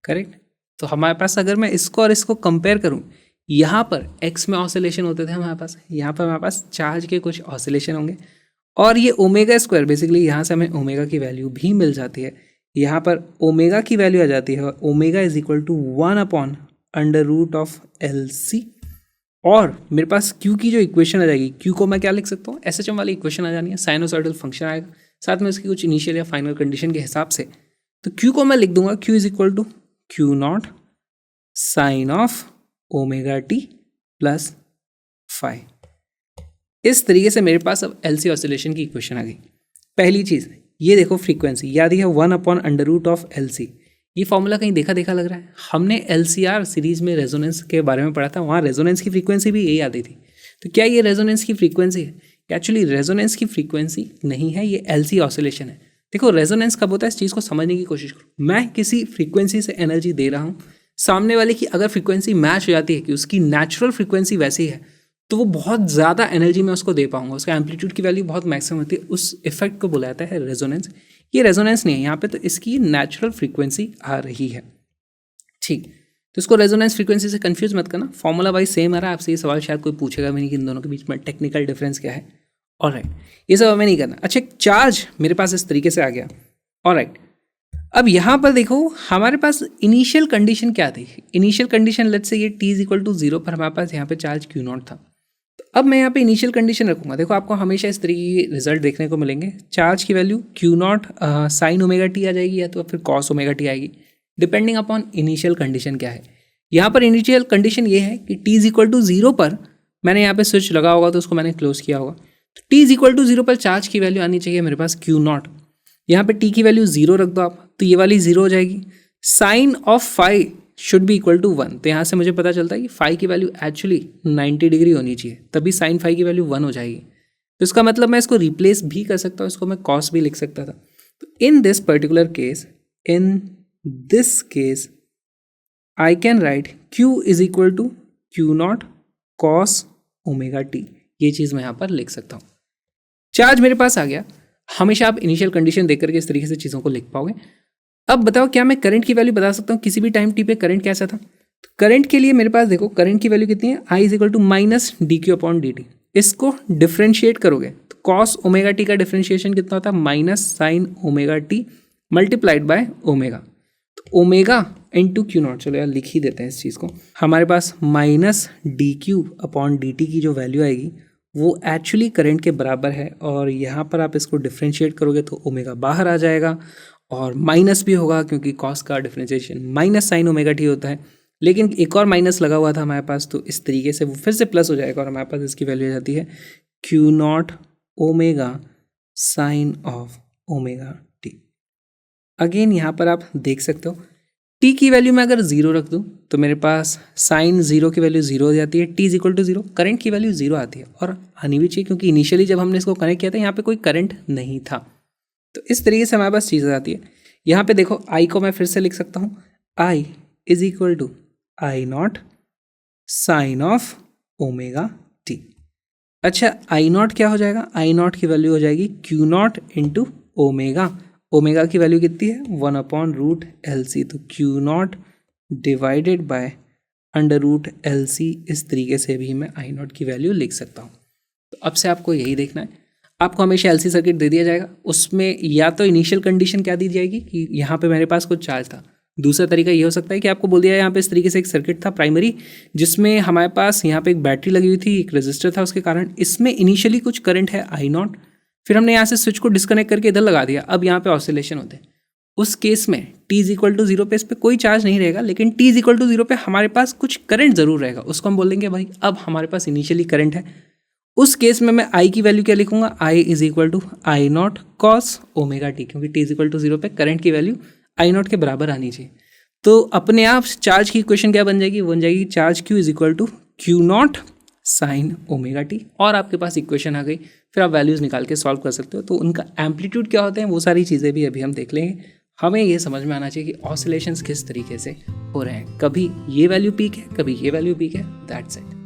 correct. तो हमारे पास अगर मैं इसको और इसको कंपेयर करूँ, यहाँ पर एक्स में ऑसिलेशन होते थे हमारे पास, यहाँ पर हमारे पास चार्ज के कुछ ऑसिलेशन होंगे, और ये ओमेगा स्क्वायर बेसिकली यहाँ से हमें ओमेगा की वैल्यू भी मिल जाती है, यहाँ पर ओमेगा की वैल्यू आ जाती है, omega is equal to 1 upon under root of L C. और मेरे पास क्यू की जो इक्वेशन आ जाएगी, क्यू को मैं क्या लिख सकता हूँ, एसएचएम वाली इक्वेशन आ जानी है, साइनोसॉइडल फंक्शन आएगा, साथ में उसकी कुछ इनिशियल या फाइनल कंडीशन के हिसाब से, तो क्यू को मैं लिख दूंगा q is equal to q not sine of omega t plus phi. इस तरीके से मेरे पास अब एल सी ऑसिलेशन की इक्वेशन आ गई। पहली चीज़ ये देखो, फ्रीक्वेंसी याद है 1 upon under root of L C. ये फॉर्मूला कहीं देखा देखा लग रहा है, हमने एल सी आर सीरीज में रेजोनेंस के बारे में पढ़ा था, वहाँ रेजोनेंस की फ्रीक्वेंसी भी यही आती थी। तो क्या ये रेजोनेंस की फ्रीक्वेंसी है? एक्चुअली रेजोनेंस की फ्रीक्वेंसी नहीं है, ये एल सी ऑसिलेशन है। देखो रेजोनेंस कब होता है, इस चीज़ को समझने की कोशिश करो। मैं किसी फ्रीक्वेंसी से एनर्जी दे रहा हूँ, सामने वाले की अगर फ्रीक्वेंसी मैच हो जाती है कि उसकी नेचुरल फ्रीक्वेंसी वैसी है, तो वो बहुत ज़्यादा एनर्जी मैं उसको दे पाऊंगा, उसका एम्पलीट्यूड की वैल्यू बहुत मैक्सिमम होती है, उस इफेक्ट को बुलाता है रेजोनेंस। ये रेजोनेंस नहीं है यहाँ पे, तो इसकी नेचुरल फ्रीक्वेंसी आ रही है, ठीक। तो इसको रेजोनेंस फ्रीक्वेंसी से कंफ्यूज मत करना, फॉर्मूला वाइज सेम आ रहा है। आपसे ये सवाल शायद कोई पूछेगा भी नहीं कि इन दोनों के बीच में टेक्निकल डिफरेंस क्या है। ऑलराइट, ये सब हमें नहीं करना। अच्छा, चार्ज मेरे पास इस तरीके से आ गया। ऑलराइट, अब यहाँ पर देखो हमारे पास इनिशियल कंडीशन क्या थी। इनिशियल कंडीशन लेट्स से ये t इज इक्वल टू 0 पर हमारे पास यहाँ पे चार्ज क्यू नॉट था। तो अब मैं यहाँ पे इनिशियल कंडीशन रखूँगा। देखो आपको हमेशा इस तरीके के रिजल्ट देखने को मिलेंगे। चार्ज की value Q not sine omega T आ जाएगी, या तो फिर कॉस ओमेगा टी आएगी, डिपेंडिंग अपॉन इनिशियल कंडीशन क्या है। यहाँ पर इनिशियल कंडीशन ये है कि t इज इक्वल टू 0 पर मैंने यहाँ पे स्विच लगा होगा, तो उसको मैंने क्लोज किया होगा। तो t इज इक्वल टू 0 पर चार्ज की वैल्यू आनी चाहिए मेरे पास क्यू नॉट। यहाँ पे t की वैल्यू 0 रख दो आप, तो ये वाली 0 हो जाएगी। Sine of phi should be equal to 1, तो यहाँ से मुझे पता चलता है कि फाई की वैल्यू एक्चुअली 90 डिग्री होनी चाहिए, तभी साइन फाई की वैल्यू 1 हो जाएगी। तो इसका मतलब मैं इसको रिप्लेस भी कर सकता हूँ, इसको मैं कॉस भी लिख सकता था। तो in this particular case, in this case I can write q is equal to q naught cos omega t. ये चीज़ मैं यहाँ पर लिख सकता हूँ। चार्ज मेरे पास आ गया। हमेशा आप इनिशियल कंडीशन देख करके इस तरीके से चीज़ों को लिख पाओगे। अब बताओ क्या मैं करंट की वैल्यू बता सकता हूँ किसी भी टाइम टी पे करंट कैसा था। तो करंट के लिए मेरे पास देखो करंट की वैल्यू कितनी है, I is equal to minus D Q upon D T. इसको डिफ्रेंशिएट करोगे तो कॉस ओमेगा टी का डिफ्रेंशिएशन कितना होता है, minus sine omega T multiplied by omega. तो ओमेगा इंटू क्यू नॉट, चलो यार लिख ही देते हैं इस चीज़ को। हमारे पास minus D Q upon D T की जो वैल्यू आएगी वो एक्चुअली करंट के बराबर है, और यहाँ पर आप इसको डिफ्रेंशिएट करोगे तो ओमेगा बाहर आ जाएगा और माइनस भी होगा, क्योंकि कॉस का differentiation minus sine omega T होता है। लेकिन एक और माइनस लगा हुआ था हमारे पास, तो इस तरीके से वो फिर से प्लस हो जाएगा और हमारे पास इसकी वैल्यू आ जाती है Q not omega sine of omega T. Again यहाँ पर आप देख सकते हो टी की वैल्यू में अगर 0 रख दूँ तो मेरे पास साइन 0 की वैल्यू 0 हो जाती है, t is equal to 0, current की वैल्यू 0 आती है, और आनी भी चाहिए क्योंकि इनिशियली जब हमने इसको कनेक्ट किया था यहाँ पे कोई करंट नहीं था। तो इस तरीके से हमारे पास चीज़ आती है। यहाँ पे देखो आई को मैं फिर से लिख सकता हूँ, I is equal to I not sine of omega T. अच्छा, आई नॉट क्या हो जाएगा, आई नॉट की वैल्यू हो जाएगी q naught into omega. Omega की वैल्यू कितनी है, 1 अपॉन रूट एल सी, तो q naught divided by under root L C. इस तरीके से भी मैं आई नॉट की वैल्यू लिख सकता हूँ। तो अब से आपको यही देखना है, आपको हमेशा एल सी सर्किट दे दिया जाएगा, उसमें या तो इनिशियल कंडीशन क्या दी जाएगी कि यहाँ पे मेरे पास कुछ चार्ज था। दूसरा तरीका ये हो सकता है कि आपको बोल दिया यहाँ पे इस तरीके से एक सर्किट था प्राइमरी, जिसमें हमारे पास यहाँ पे एक बैटरी लगी हुई थी, एक रजिस्टर था, उसके कारण इसमें इनिशियली कुछ करंट है आई नॉट, फिर हमने यहाँ से स्विच को डिस्कनेक्ट करके इधर लगा दिया, अब यहाँ पे ऑसिलेशन होते हैं। उस केस में t इज इक्वल टू 0 पे इस पर कोई चार्ज नहीं रहेगा, लेकिन t इज इक्वल टू 0 पे हमारे पास कुछ करंट जरूर रहेगा, उसको हम बोलेंगे भाई अब हमारे पास इनिशियली करंट है। उस केस में मैं I की वैल्यू क्या लिखूंगा, I is equal to I naught cos omega t, क्योंकि t इज इक्वल टू 0 पे करंट की वैल्यू आई नॉट के बराबर आनी चाहिए। तो अपने आप चार्ज की इक्वेशन क्या बन जाएगी, बन जाएगी charge Q is equal to q not sine omega t, और आपके पास इक्वेशन आ गई। फिर आप वैल्यूज़ निकाल के सॉल्व कर सकते हो। तो उनका एम्पलीट्यूड क्या होते हैं वो सारी चीज़ें भी अभी हम देख लेंगे। हमें ये समझ में आना चाहिए कि ऑसिलेशंस किस तरीके से हो रहे हैं, कभी ये वैल्यू पीक है, कभी ये वैल्यू पीक है, दैट्स इट।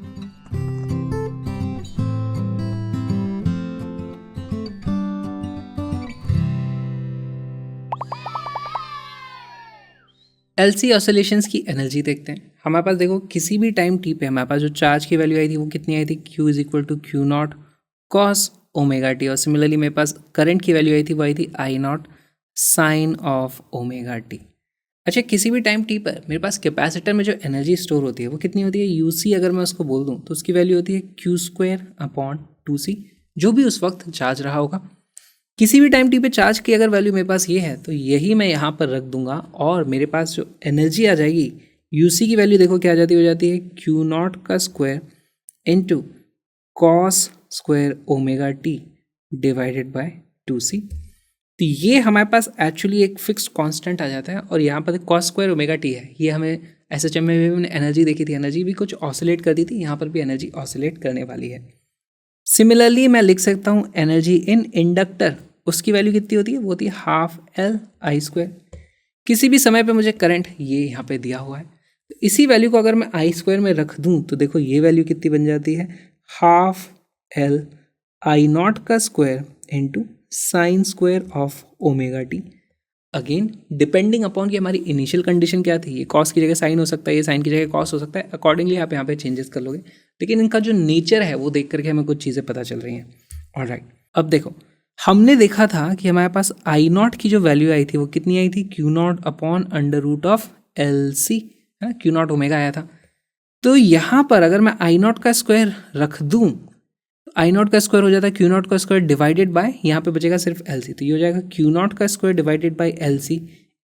एलसी ऑसिलेशंस की एनर्जी देखते हैं। हमारे पास देखो किसी भी टाइम टी पे हमारे पास जो चार्ज की वैल्यू आई थी वो कितनी आई थी, Q is equal to q naught cos omega t, और सिमिलरली मेरे पास करंट की वैल्यू आई थी वो आई थी I not sine of omega T. अच्छा, किसी भी टाइम टी पर मेरे पास कैपेसिटर में जो एनर्जी स्टोर होती है वो कितनी होती है, यूसी अगर मैं उसको बोल दूँ तो उसकी वैल्यू होती है क्यू स्क्वायर अपॉन 2C, जो भी उस वक्त चार्ज रहा होगा। किसी भी टाइम टी पे चार्ज की अगर वैल्यू मेरे पास ये है तो यही मैं यहाँ पर रख दूंगा, और मेरे पास जो एनर्जी आ जाएगी यूसी की वैल्यू देखो क्या आ जाती हो जाती है, क्यू नॉट का square into cos square omega T divided by 2C। तो ये हमारे पास एक्चुअली एक फिक्स्ड कांस्टेंट आ जाता है, और यहाँ पर कॉस स्क्वायर ओमेगा टी है। ये हमें एसएचएम में भी हमने एनर्जी देखी थी, एनर्जी भी कुछ ऑसिलेट कर दी थी, यहाँ पर भी एनर्जी ऑसिलेट करने वाली है। सिमिलरली मैं लिख सकता हूँ एनर्जी इन इंडक्टर, उसकी वैल्यू कितनी होती है, वो होती है हाफ एल आई स्क्वायर। किसी भी समय पे मुझे करंट ये यहाँ पे दिया हुआ है, तो इसी वैल्यू को अगर मैं आई स्क्वायर में रख दूँ तो देखो ये वैल्यू कितनी बन जाती है, हाफ एल आई नॉट का square into sine square of omega T. Again depending upon कि हमारी इनिशियल कंडीशन क्या थी, ये कॉस की जगह साइन हो सकता है, ये साइन की जगह कॉस हो सकता है, अकॉर्डिंगली आप यहाँ पे चेंजेस कर लोगे, लेकिन इनका जो नेचर है वो देख करके हमें कुछ चीज़ें पता चल रही हैं। ऑलराइट, अब देखो हमने देखा था कि हमारे पास आई नॉट की जो वैल्यू आई थी वो कितनी आई थी, q naught upon under root of L C, है ना, क्यू नॉट ओमेगा आया था। तो यहाँ पर अगर मैं आई नॉट का स्क्वायर रख दूँ, आई नॉट का स्क्वायर हो जाता है क्यू नॉट का स्क्वायर डिवाइडेड बाय, यहाँ पे बचेगा सिर्फ एल सी, तो ये हो जाएगा क्यू नॉट का square divided by L C,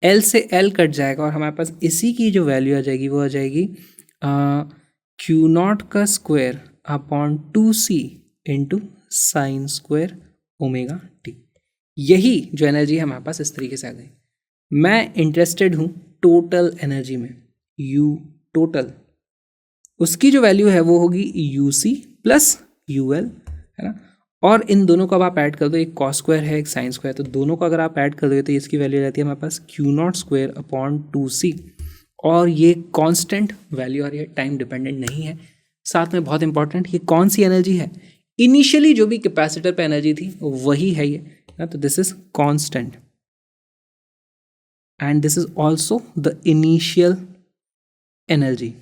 L से एल कट जाएगा, और हमारे पास इसी की जो वैल्यू आ जाएगी वो आ जाएगी क्यू नॉट का square upon 2C into sine square omega T. यही जो एनर्जी है हमारे पास इस तरीके से आ गई। मैं इंटरेस्टेड हूँ टोटल एनर्जी में, यू टोटल, उसकी जो वैल्यू है वो होगी U C plus U L, है ना, और इन दोनों को अब आप ऐड कर दो, एक कॉस स्क्वायर है एक साइन स्क्वायर, तो दोनों को अगर आप ऐड कर दोगे तो इसकी वैल्यू आ जाती है हमारे पास Q not square upon 2C, और ये कांस्टेंट वैल्यू आ रही है, टाइम डिपेंडेंट नहीं है। साथ में बहुत इंपॉर्टेंट, ये कौन सी एनर्जी है, इनिशियली जो भी कैपेसिटर पे एनर्जी थी वही है ये ना, तो this is constant and this is also the initial energy.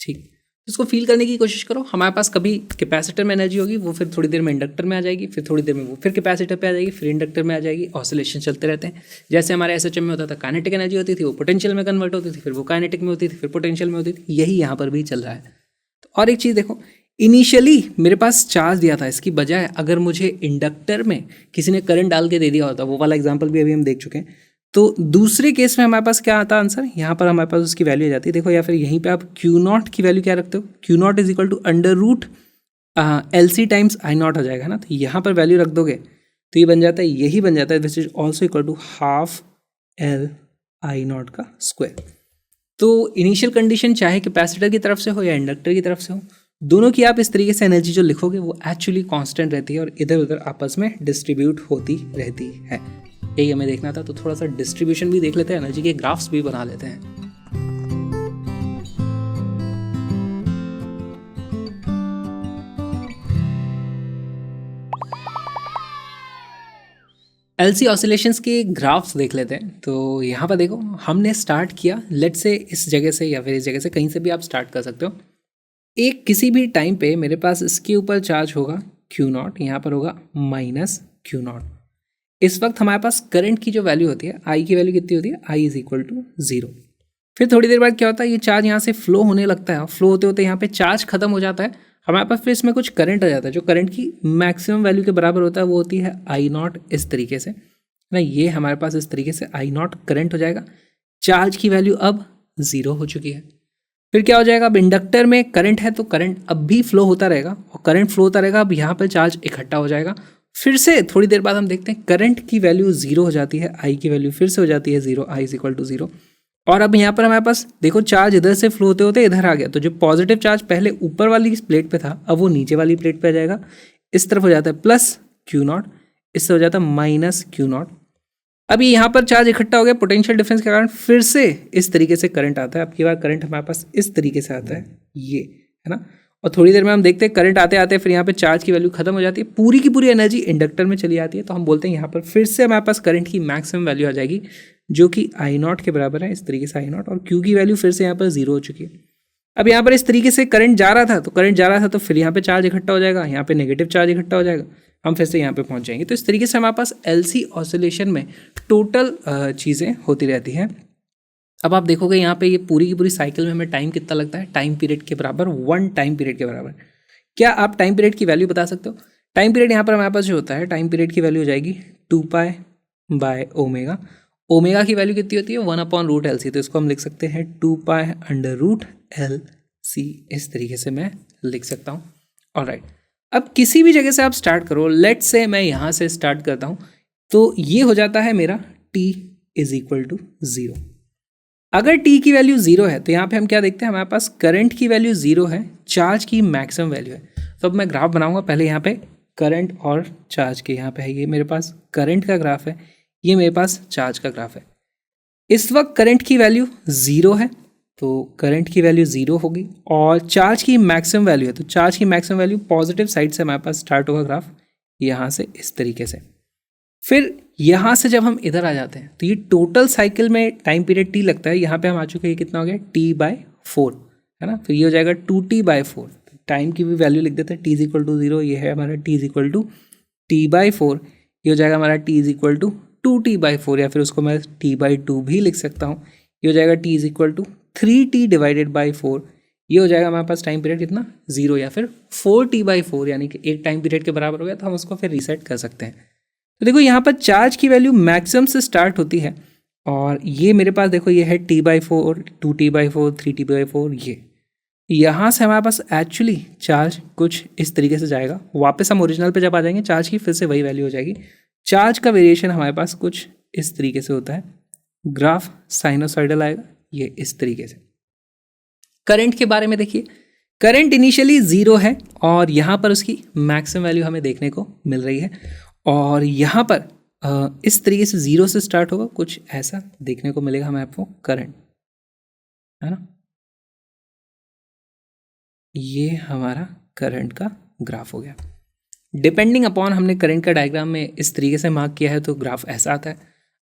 ठीक, इसको फील करने की कोशिश करो। हमारे पास कभी कैपेसिटर में एनर्जी होगी, वो फिर थोड़ी देर में इंडक्टर में आ जाएगी, फिर थोड़ी देर में वो फिर कैपेसिटर पे आ जाएगी, फिर इंडक्टर में आ जाएगी, ऑसिलेशन चलते रहते हैं। जैसे हमारे एसएचएम में होता था, काइनेटिक एनर्जी होती थी, वो पोटेंशियल में कन्वर्ट होती थी, फिर वो काइनेटिक में होती थी, फिर पोटेंशियल में होती थी, यही यहाँ पर भी चल रहा है। तो और एक चीज़ देखो, इनिशियली मेरे पास चार्ज दिया था, इसकी बजाय अगर मुझे इंडक्टर में किसी ने करंट डाल के दे दिया होता, वो वाला एग्जाम्पल भी अभी हम देख चुके हैं, तो दूसरे केस में हमारे पास क्या आता आंसर, यहाँ पर हमारे पास उसकी वैल्यू आ जाती है, देखो, या फिर यहीं पे आप क्यू नॉट की वैल्यू क्या रखते हो, Q not is equal to under root L C times I not आ जाएगा ना, तो यहाँ पर वैल्यू रख दोगे तो ये बन जाता है, यही बन जाता है, this is also equal to half L I naught का स्क्वायर। तो इनिशियल कंडीशन चाहे कैपेसिटर की तरफ से हो या इंडक्टर की तरफ से हो, दोनों की आप इस तरीके से एनर्जी जो लिखोगे वो एक्चुअली कांस्टेंट रहती है और इधर उधर आपस में डिस्ट्रीब्यूट होती रहती है। यही हमें देखना था, तो थोड़ा सा डिस्ट्रीब्यूशन भी देख लेते हैं, एनर्जी के ग्राफ्स भी बना लेते हैं। एलसी ऑसिलेशंस के ग्राफ्स देख लेते हैं। तो यहाँ पर देखो हमने स्टार्ट किया, लेट से इस जगह से या फिर इस जगह से, कहीं से भी आप स्टार्ट कर सकते हो। एक किसी भी टाइम पे मेरे पास इसके ऊपर चार्ज होगा क्यू नॉट, यहाँ पर होगा माइनस क्यू नॉट। इस वक्त हमारे पास करंट की जो वैल्यू होती है, आई की वैल्यू कितनी होती है, आई इज इक्वल टू 0। फिर थोड़ी देर बाद क्या होता है, ये चार्ज यहाँ से फ्लो होने लगता है, फ्लो होते होते यहाँ पे चार्ज खत्म हो जाता है, हमारे पास फिर इसमें कुछ करंट आ जाता है, जो करंट की मैक्सिमम वैल्यू के बराबर होता है वो होती है आई नॉट, इस तरीके से। ना, ये हमारे पास इस तरीके से आई नॉट करंट हो जाएगा। चार्ज की वैल्यू अब 0 हो चुकी है। फिर क्या हो जाएगा, अब इंडक्टर में करंट है तो करंट अब भी फ्लो होता रहेगा, और करंट फ्लो होता रहेगा, अब यहाँ पर चार्ज इकट्ठा हो जाएगा। फिर से थोड़ी देर बाद हम देखते हैं करंट की वैल्यू 0 हो जाती है, आई की वैल्यू फिर से हो जाती है 0, आई इज इक्वल टू 0। और अब यहाँ पर हमारे पास देखो चार्ज इधर से फ्लो होते होते इधर आ गया, तो जो पॉजिटिव चार्ज पहले ऊपर वाली प्लेट पे था अब वो नीचे वाली प्लेट पे आ जाएगा। इस तरफ हो जाता है प्लस क्यू नॉट, इससे हो जाता है माइनस क्यू नॉट। अभी यहाँ पर चार्ज इकट्ठा हो गया, पोटेंशियल डिफरेंस के कारण फिर से इस तरीके से करंट आता है। अब की बार करंट हमारे पास इस तरीके से आता है, ये है ना। और थोड़ी देर में हम देखते हैं करंट आते आते फिर यहाँ पे चार्ज की वैल्यू खत्म हो जाती है, पूरी की पूरी एनर्जी इंडक्टर में चली जाती है। तो हम बोलते हैं यहाँ पर फिर से हमारे पास करंट की मैक्सिमम वैल्यू आ जाएगी, जो कि आई नॉट के बराबर है, इस तरीके से आई नॉट, और क्यू की वैल्यू फिर से यहाँ पर 0 हो चुकी है। अब यहाँ पर इस तरीके से करंट जा रहा था, तो करंट जा रहा था तो फिर यहाँ पे चार्ज इकट्ठा हो जाएगा, यहाँ पे नेगेटिव चार्ज इकट्ठा हो जाएगा, हम फिर से यहाँ पे पहुँच जाएंगे। तो इस तरीके से हमारे पास एलसी ऑसिलेशन में टोटल चीज़ें होती रहती हैं। अब आप देखोगे यहाँ पे ये पूरी की पूरी साइकिल में हमें टाइम कितना लगता है, टाइम पीरियड के बराबर, 1 टाइम पीरियड के बराबर। क्या आप टाइम पीरियड की वैल्यू बता सकते हो? टाइम पीरियड यहाँ पर हमारे पास जो होता है, टाइम पीरियड की वैल्यू हो जाएगी 2π/ओमेगा। ओमेगा की वैल्यू कितनी होती है, 1/√LC, तो इसको हम लिख सकते हैं 2π/√LC, इस तरीके से मैं लिख सकता हूँ। ऑलराइट, अब किसी भी जगह से आप स्टार्ट करो, लेट्स से मैं यहाँ से स्टार्ट करता हूँ, तो ये हो जाता है मेरा t इज इक्वल टू 0। अगर t की वैल्यू 0 है तो यहाँ पे हम क्या देखते हैं, हमारे पास करंट की वैल्यू 0 है, चार्ज की मैक्सिमम वैल्यू है। तो अब मैं ग्राफ बनाऊंगा, पहले यहाँ पे करंट और चार्ज के, यहाँ पे है ये मेरे पास करंट का ग्राफ है, ये मेरे पास चार्ज का ग्राफ है। इस वक्त करंट की वैल्यू 0 है, तो करंट की वैल्यू 0 होगी, और चार्ज की मैक्सिमम वैल्यू है, तो चार्ज की मैक्सिमम वैल्यू पॉजिटिव साइड से हमारे पास स्टार्ट होगा ग्राफ, यहाँ से इस तरीके से। फिर यहाँ से जब हम इधर आ जाते हैं तो ये टोटल साइकिल में टाइम पीरियड t लगता है, यहाँ पे हम आ चुके हैं, कितना हो गया t/4, है ना। फिर ये हो जाएगा 2t/4, टाइम की भी वैल्यू लिख देते हैं, t इज इक्वल टू 0, ये है हमारा t is equal to t/4, ये हो जाएगा हमारा t is equal to 2t/4, या फिर उसको मैं t/2 भी लिख सकता हूँ। ये हो जाएगा t is equal to 3t/4, ये हो जाएगा हमारे पास टाइम पीरियड कितना, 0, या फिर 4t/4, यानी कि एक टाइम पीरियड के बराबर हो गया, तो हम उसको फिर रीसेट कर सकते हैं। तो देखो यहाँ पर चार्ज की वैल्यू मैक्सिमम से स्टार्ट होती है, और ये मेरे पास देखो ये है t/4, 2t/4, 3t/4, ये यहाँ से हमारे पास एक्चुअली चार्ज कुछ इस तरीके से जाएगा। वापस हम ओरिजिनल पे जब आ जाएंगे चार्ज की, फिर से वही वैल्यू हो जाएगी। चार्ज का वेरिएशन हमारे पास कुछ इस तरीके से होता है, ग्राफ साइनोसॉइडल आएगा, ये इस तरीके से। करंट के बारे में देखिए, करंट इनिशियली 0 है, और यहाँ पर उसकी मैक्सिमम वैल्यू हमें देखने को मिल रही है, और यहाँ पर इस तरीके से 0 से स्टार्ट होगा, कुछ ऐसा देखने को मिलेगा हमें आपको करंट, है ना। ये हमारा करंट का ग्राफ हो गया। डिपेंडिंग अपॉन हमने करंट का डायग्राम में इस तरीके से मार्क किया है तो ग्राफ ऐसा आता है।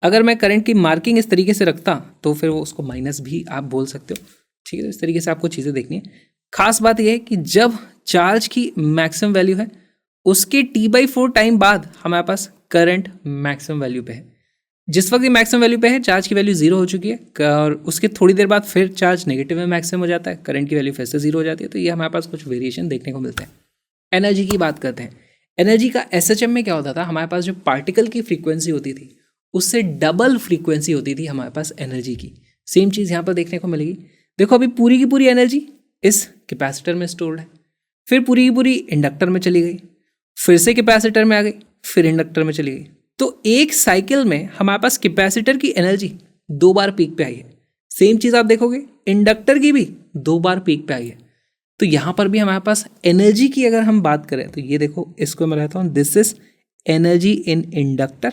अगर मैं करंट की मार्किंग इस तरीके से रखता तो फिर वो उसको माइनस भी आप बोल सकते हो, ठीक है। तो इस तरीके से आपको चीज़ें देखनी है। खास बात यह है कि जब चार्ज की मैक्सिमम वैल्यू है उसके t/4 टाइम बाद हमारे पास करंट मैक्सिमम वैल्यू पे है। जिस वक्त ये मैक्सिमम वैल्यू पे है चार्ज की वैल्यू 0 हो चुकी है, और उसके थोड़ी देर बाद फिर चार्ज नेगेटिव में मैक्सिमम हो जाता है, करंट की वैल्यू फिर से 0 हो जाती है। तो ये हमारे पास कुछ वेरिएशन देखने को मिलते हैं। एनर्जी की बात करते हैं। एनर्जी का एसएचएम में क्या होता था, हमारे पास जो पार्टिकल की फ्रीक्वेंसी होती थी उससे डबल फ्रीक्वेंसी होती थी हमारे पास एनर्जी की। सेम चीज़ यहाँ पर देखने को मिलेगी। देखो अभी पूरी की पूरी एनर्जी इस कैपेसिटर में स्टोर्ड है, फिर पूरी की पूरी इंडक्टर में चली गई, फिर से कैपेसिटर में आ गई, फिर इंडक्टर में चली गई। तो एक साइकिल में हमारे पास कैपेसिटर की एनर्जी 2 बार पीक पे आई है। सेम चीज़ आप देखोगे इंडक्टर की भी 2 बार पीक पे आई है। तो यहाँ पर भी हमारे पास एनर्जी की अगर हम बात करें तो ये देखो, इसको मैं रहता हूँ this is energy in inductor,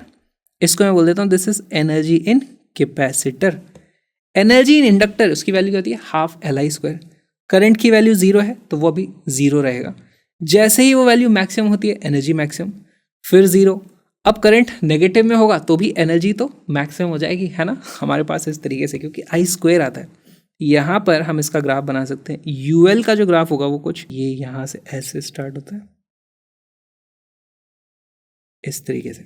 इसको मैं बोल देता हूँ this is energy in capacitor. Energy in inductor उसकी वैल्यू क्या होती है, हाफ Li²। करंट की वैल्यू 0 है तो वो भी 0 रहेगा। जैसे ही वो वैल्यू मैक्सिमम होती है एनर्जी मैक्सिमम, फिर 0। अब करंट नेगेटिव में होगा तो भी एनर्जी तो मैक्सिमम हो जाएगी, है ना, हमारे पास इस तरीके से, क्योंकि I² आता है। यहाँ पर हम इसका ग्राफ बना सकते हैं। यूएल का जो ग्राफ होगा वो कुछ ये यहाँ से ऐसे स्टार्ट होता है, इस तरीके से।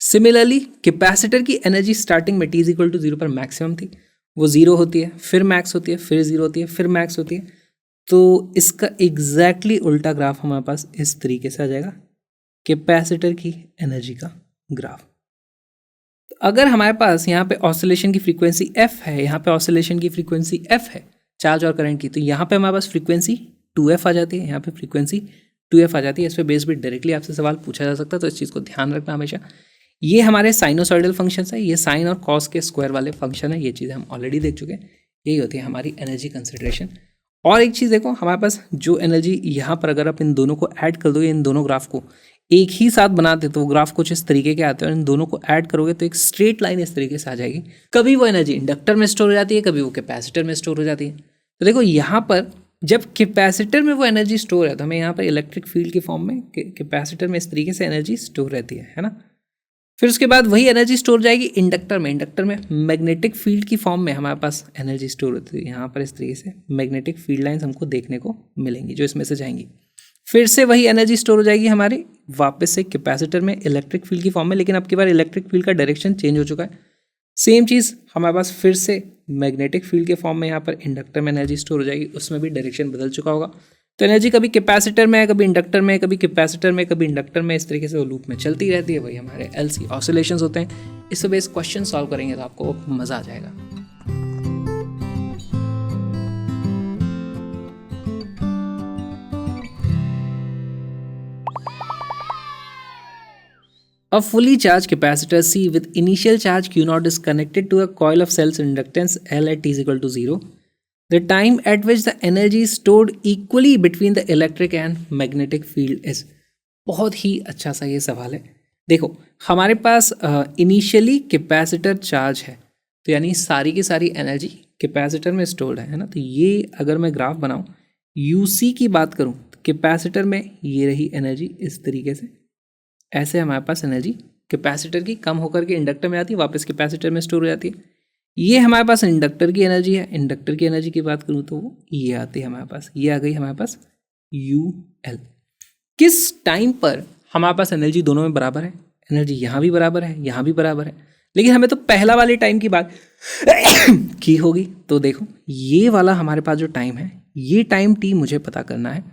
सिमिलरली कैपेसिटर की एनर्जी स्टार्टिंग में t=0 पर मैक्सिमम थी, वो 0 होती है, फिर मैक्स होती है, फिर 0 होती है, फिर मैक्स होती है। तो इसका एग्जैक्टली उल्टा ग्राफ हमारे पास इस तरीके से आ जाएगा, कैपेसिटर की एनर्जी का ग्राफ। तो अगर हमारे पास यहाँ पे ऑसिलेशन की फ्रीक्वेंसी f है, यहाँ पे ऑसिलेशन की फ्रीक्वेंसी f है चार्ज और करंट की, तो यहाँ पे हमारे पास फ्रीक्वेंसी 2f आ जाती है, यहाँ पे फ्रीक्वेंसी 2f आ जाती है। इस पर बेस भी डायरेक्टली आपसे सवाल पूछा जा सकता है, तो इस चीज़ को ध्यान रखना हमेशा। ये हमारे साइनोसॉइडल फंक्शंस है, ये साइन और कॉस के स्क्वायर वाले फंक्शन है, ये चीज़ें हम ऑलरेडी देख चुके हैं। यही होती है हमारी एनर्जी कंसिडरेशन। और एक चीज़ देखो, हमारे पास जो एनर्जी यहाँ पर अगर आप इन दोनों को ऐड कर दोगे, इन दोनों ग्राफ को एक ही साथ बनाते तो वो ग्राफ कुछ इस तरीके के आते हैं, और इन दोनों को ऐड करोगे तो एक स्ट्रेट लाइन इस तरीके से आ जाएगी। कभी वो एनर्जी इंडक्टर में स्टोर हो जाती है, कभी वो कैपेसिटर में स्टोर हो जाती है। तो देखो यहाँ पर जब कैपेसिटर में वो एनर्जी स्टोर है तो हमें यहाँ पर इलेक्ट्रिक फील्ड के फॉर्म में कैपेसिटर में इस तरीके से एनर्जी स्टोर रहती है ना। फिर उसके बाद वही एनर्जी स्टोर जाएगी इंडक्टर में। इंडक्टर में मैग्नेटिक फील्ड की फॉर्म में हमारे पास एनर्जी स्टोर होती है। यहाँ पर इस तरीके से मैग्नेटिक फील्ड लाइन्स हमको देखने को मिलेंगी जो इसमें से जाएंगी। फिर से वही एनर्जी स्टोर हो जाएगी हमारी वापस से कैपेसिटर में इलेक्ट्रिक फील्ड की फॉर्म में, लेकिन अब की बार इलेक्ट्रिक फील्ड का डायरेक्शन चेंज हो चुका है। सेम चीज़ हमारे पास फिर से मैग्नेटिक फील्ड के फॉर्म में यहाँ पर इंडक्टर में एनर्जी स्टोर हो जाएगी, उसमें भी डायरेक्शन बदल चुका होगा। तो एनर्जी कभी कैपेसिटर में है, कभी इंडक्टर में, कभी कैपेसिटर में, कभी इंडक्टर में, इस तरीके से वो लूप में चलती रहती है। वही हमारे LC ऑसिलेशंस होते हैं। इस बेस क्वेश्चन सॉल्व करेंगे तो आपको मज़ा आ जाएगा। A fully charged capacitor C with initial charge Q0 is connected to a coil of cells inductance L at t is equal to 0. The time at which the energy is stored equally between the electric and magnetic field is। बहुत ही अच्छा सा ये सवाल है। देखो हमारे पास initially capacitor charge है, तो यानी सारी की सारी एनर्जी कैपेसिटर में स्टोर्ड है ना। तो ये अगर मैं ग्राफ बनाऊँ, यूसी की बात करूँ तो कैपेसिटर में ये रही एनर्जी इस तरीके से, ऐसे हमारे पास एनर्जी कैपेसिटर की कम होकर के इंडक्टर में आती है, वापस कैपेसिटर में स्टोर हो जाती है। ये हमारे पास इंडक्टर की एनर्जी है। इंडक्टर की एनर्जी की बात करूँ तो ये आती है हमारे पास, ये आ गई हमारे पास UL। किस टाइम पर हमारे पास एनर्जी दोनों में बराबर है, एनर्जी यहाँ भी बराबर है, यहाँ भी बराबर है, लेकिन हमें तो पहला वाले टाइम की बात की होगी। तो देखो ये वाला हमारे पास जो टाइम है, ये टाइम t मुझे पता करना है।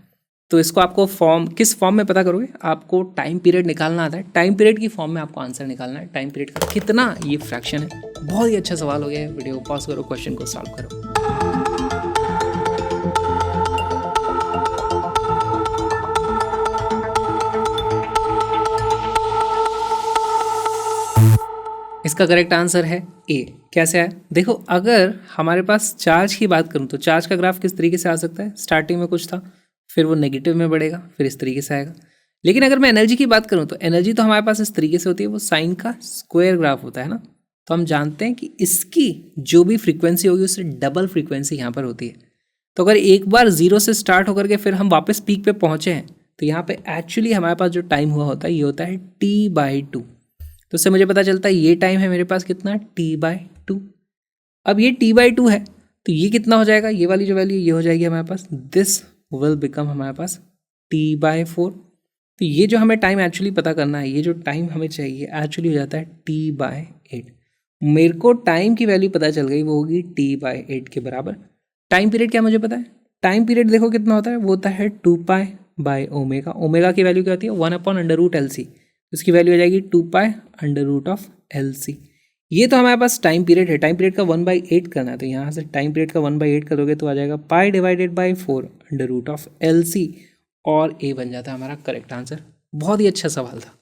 तो इसको आपको किस फॉर्म में पता करोगे, आपको टाइम पीरियड निकालना आता है। टाइम पीरियड की फॉर्म में आपको आंसर निकालना है, टाइम पीरियड का कितना ये फ्रैक्शन है। बहुत ही अच्छा सवाल हो गया है। वीडियो को पॉज करो, क्वेश्चन को सॉल्व करो। इसका करेक्ट आंसर है A। कैसे है देखो, अगर हमारे पास चार्ज की बात करूं तो चार्ज का ग्राफ किस तरीके से आ सकता है, स्टार्टिंग में कुछ था, फिर वो नेगेटिव में बढ़ेगा, फिर इस तरीके से आएगा। लेकिन अगर मैं एनर्जी की बात करूं तो एनर्जी तो हमारे पास इस तरीके से होती है, वो साइन का स्क्वायर ग्राफ होता है ना। तो हम जानते हैं कि इसकी जो भी फ्रीक्वेंसी होगी उससे डबल फ्रीक्वेंसी यहाँ पर होती है। तो अगर एक बार 0 से स्टार्ट होकर के फिर हम वापस पीक पे पहुँचे हैं तो यहाँ पे एक्चुअली हमारे पास जो टाइम हुआ होता है ये होता है T/2। तो उससे मुझे पता चलता है ये टाइम है मेरे पास कितना, T/2। अब ये T/2 है तो ये कितना हो जाएगा, ये वाली जो वैल्यू ये हो जाएगी हमारे पास, दिस विल बिकम हमारे पास T/4। तो ये जो हमें टाइम एक्चुअली पता करना है, ये जो टाइम हमें चाहिए एक्चुअली हो जाता है T/8। मेरे को टाइम की वैल्यू पता चल गई, वो होगी T/8 के बराबर। टाइम पीरियड क्या मुझे पता है, टाइम पीरियड देखो कितना होता है, वो होता है 2π/ओमेगा। ओमेगा की वैल्यू क्या होती है, 1/√LC। उसकी वैल्यू आ जाएगी 2π/LC। ये तो हमारे पास टाइम पीरियड है। टाइम पीरियड का 1/8 करना है, तो यहाँ से टाइम पीरियड का 1/8 करोगे तो आ जाएगा π/4√LC, और A बन जाता है हमारा करेक्ट आंसर। बहुत ही अच्छा सवाल था।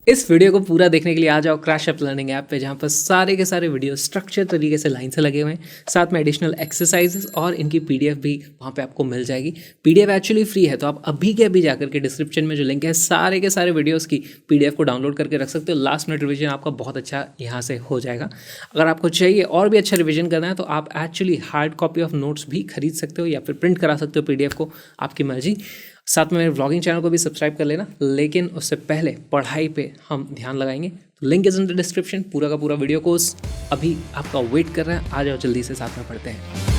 इस वीडियो को पूरा देखने के लिए आ जाओ क्रैश अप लर्निंग ऐप पे, जहाँ पर सारे के सारे वीडियो स्ट्रक्चर तरीके से लाइन से लगे हुए हैं, साथ में एडिशनल एक्सरसाइजेस और इनकी PDF भी वहाँ पे आपको मिल जाएगी। PDF एक्चुअली फ्री है, तो आप अभी के अभी जाकर के डिस्क्रिप्शन में जो लिंक है सारे के सारे वीडियोज़ की PDF को डाउनलोड करके रख सकते हो। लास्ट मिनट रिविजन आपका बहुत अच्छा यहाँ से हो जाएगा। अगर आपको चाहिए और भी अच्छा रिविजन करना है तो आप actually hard copy of notes भी खरीद सकते हो या फिर प्रिंट करा सकते हो PDF को, आपकी मर्जी। साथ में मेरे व्लॉगिंग चैनल को भी सब्सक्राइब कर लेना, लेकिन उससे पहले पढ़ाई पे हम ध्यान लगाएंगे। तो link is in the description. पूरा का पूरा वीडियो कोर्स अभी आपका वेट कर रहा है, आ जाओ जल्दी से, साथ में पढ़ते हैं।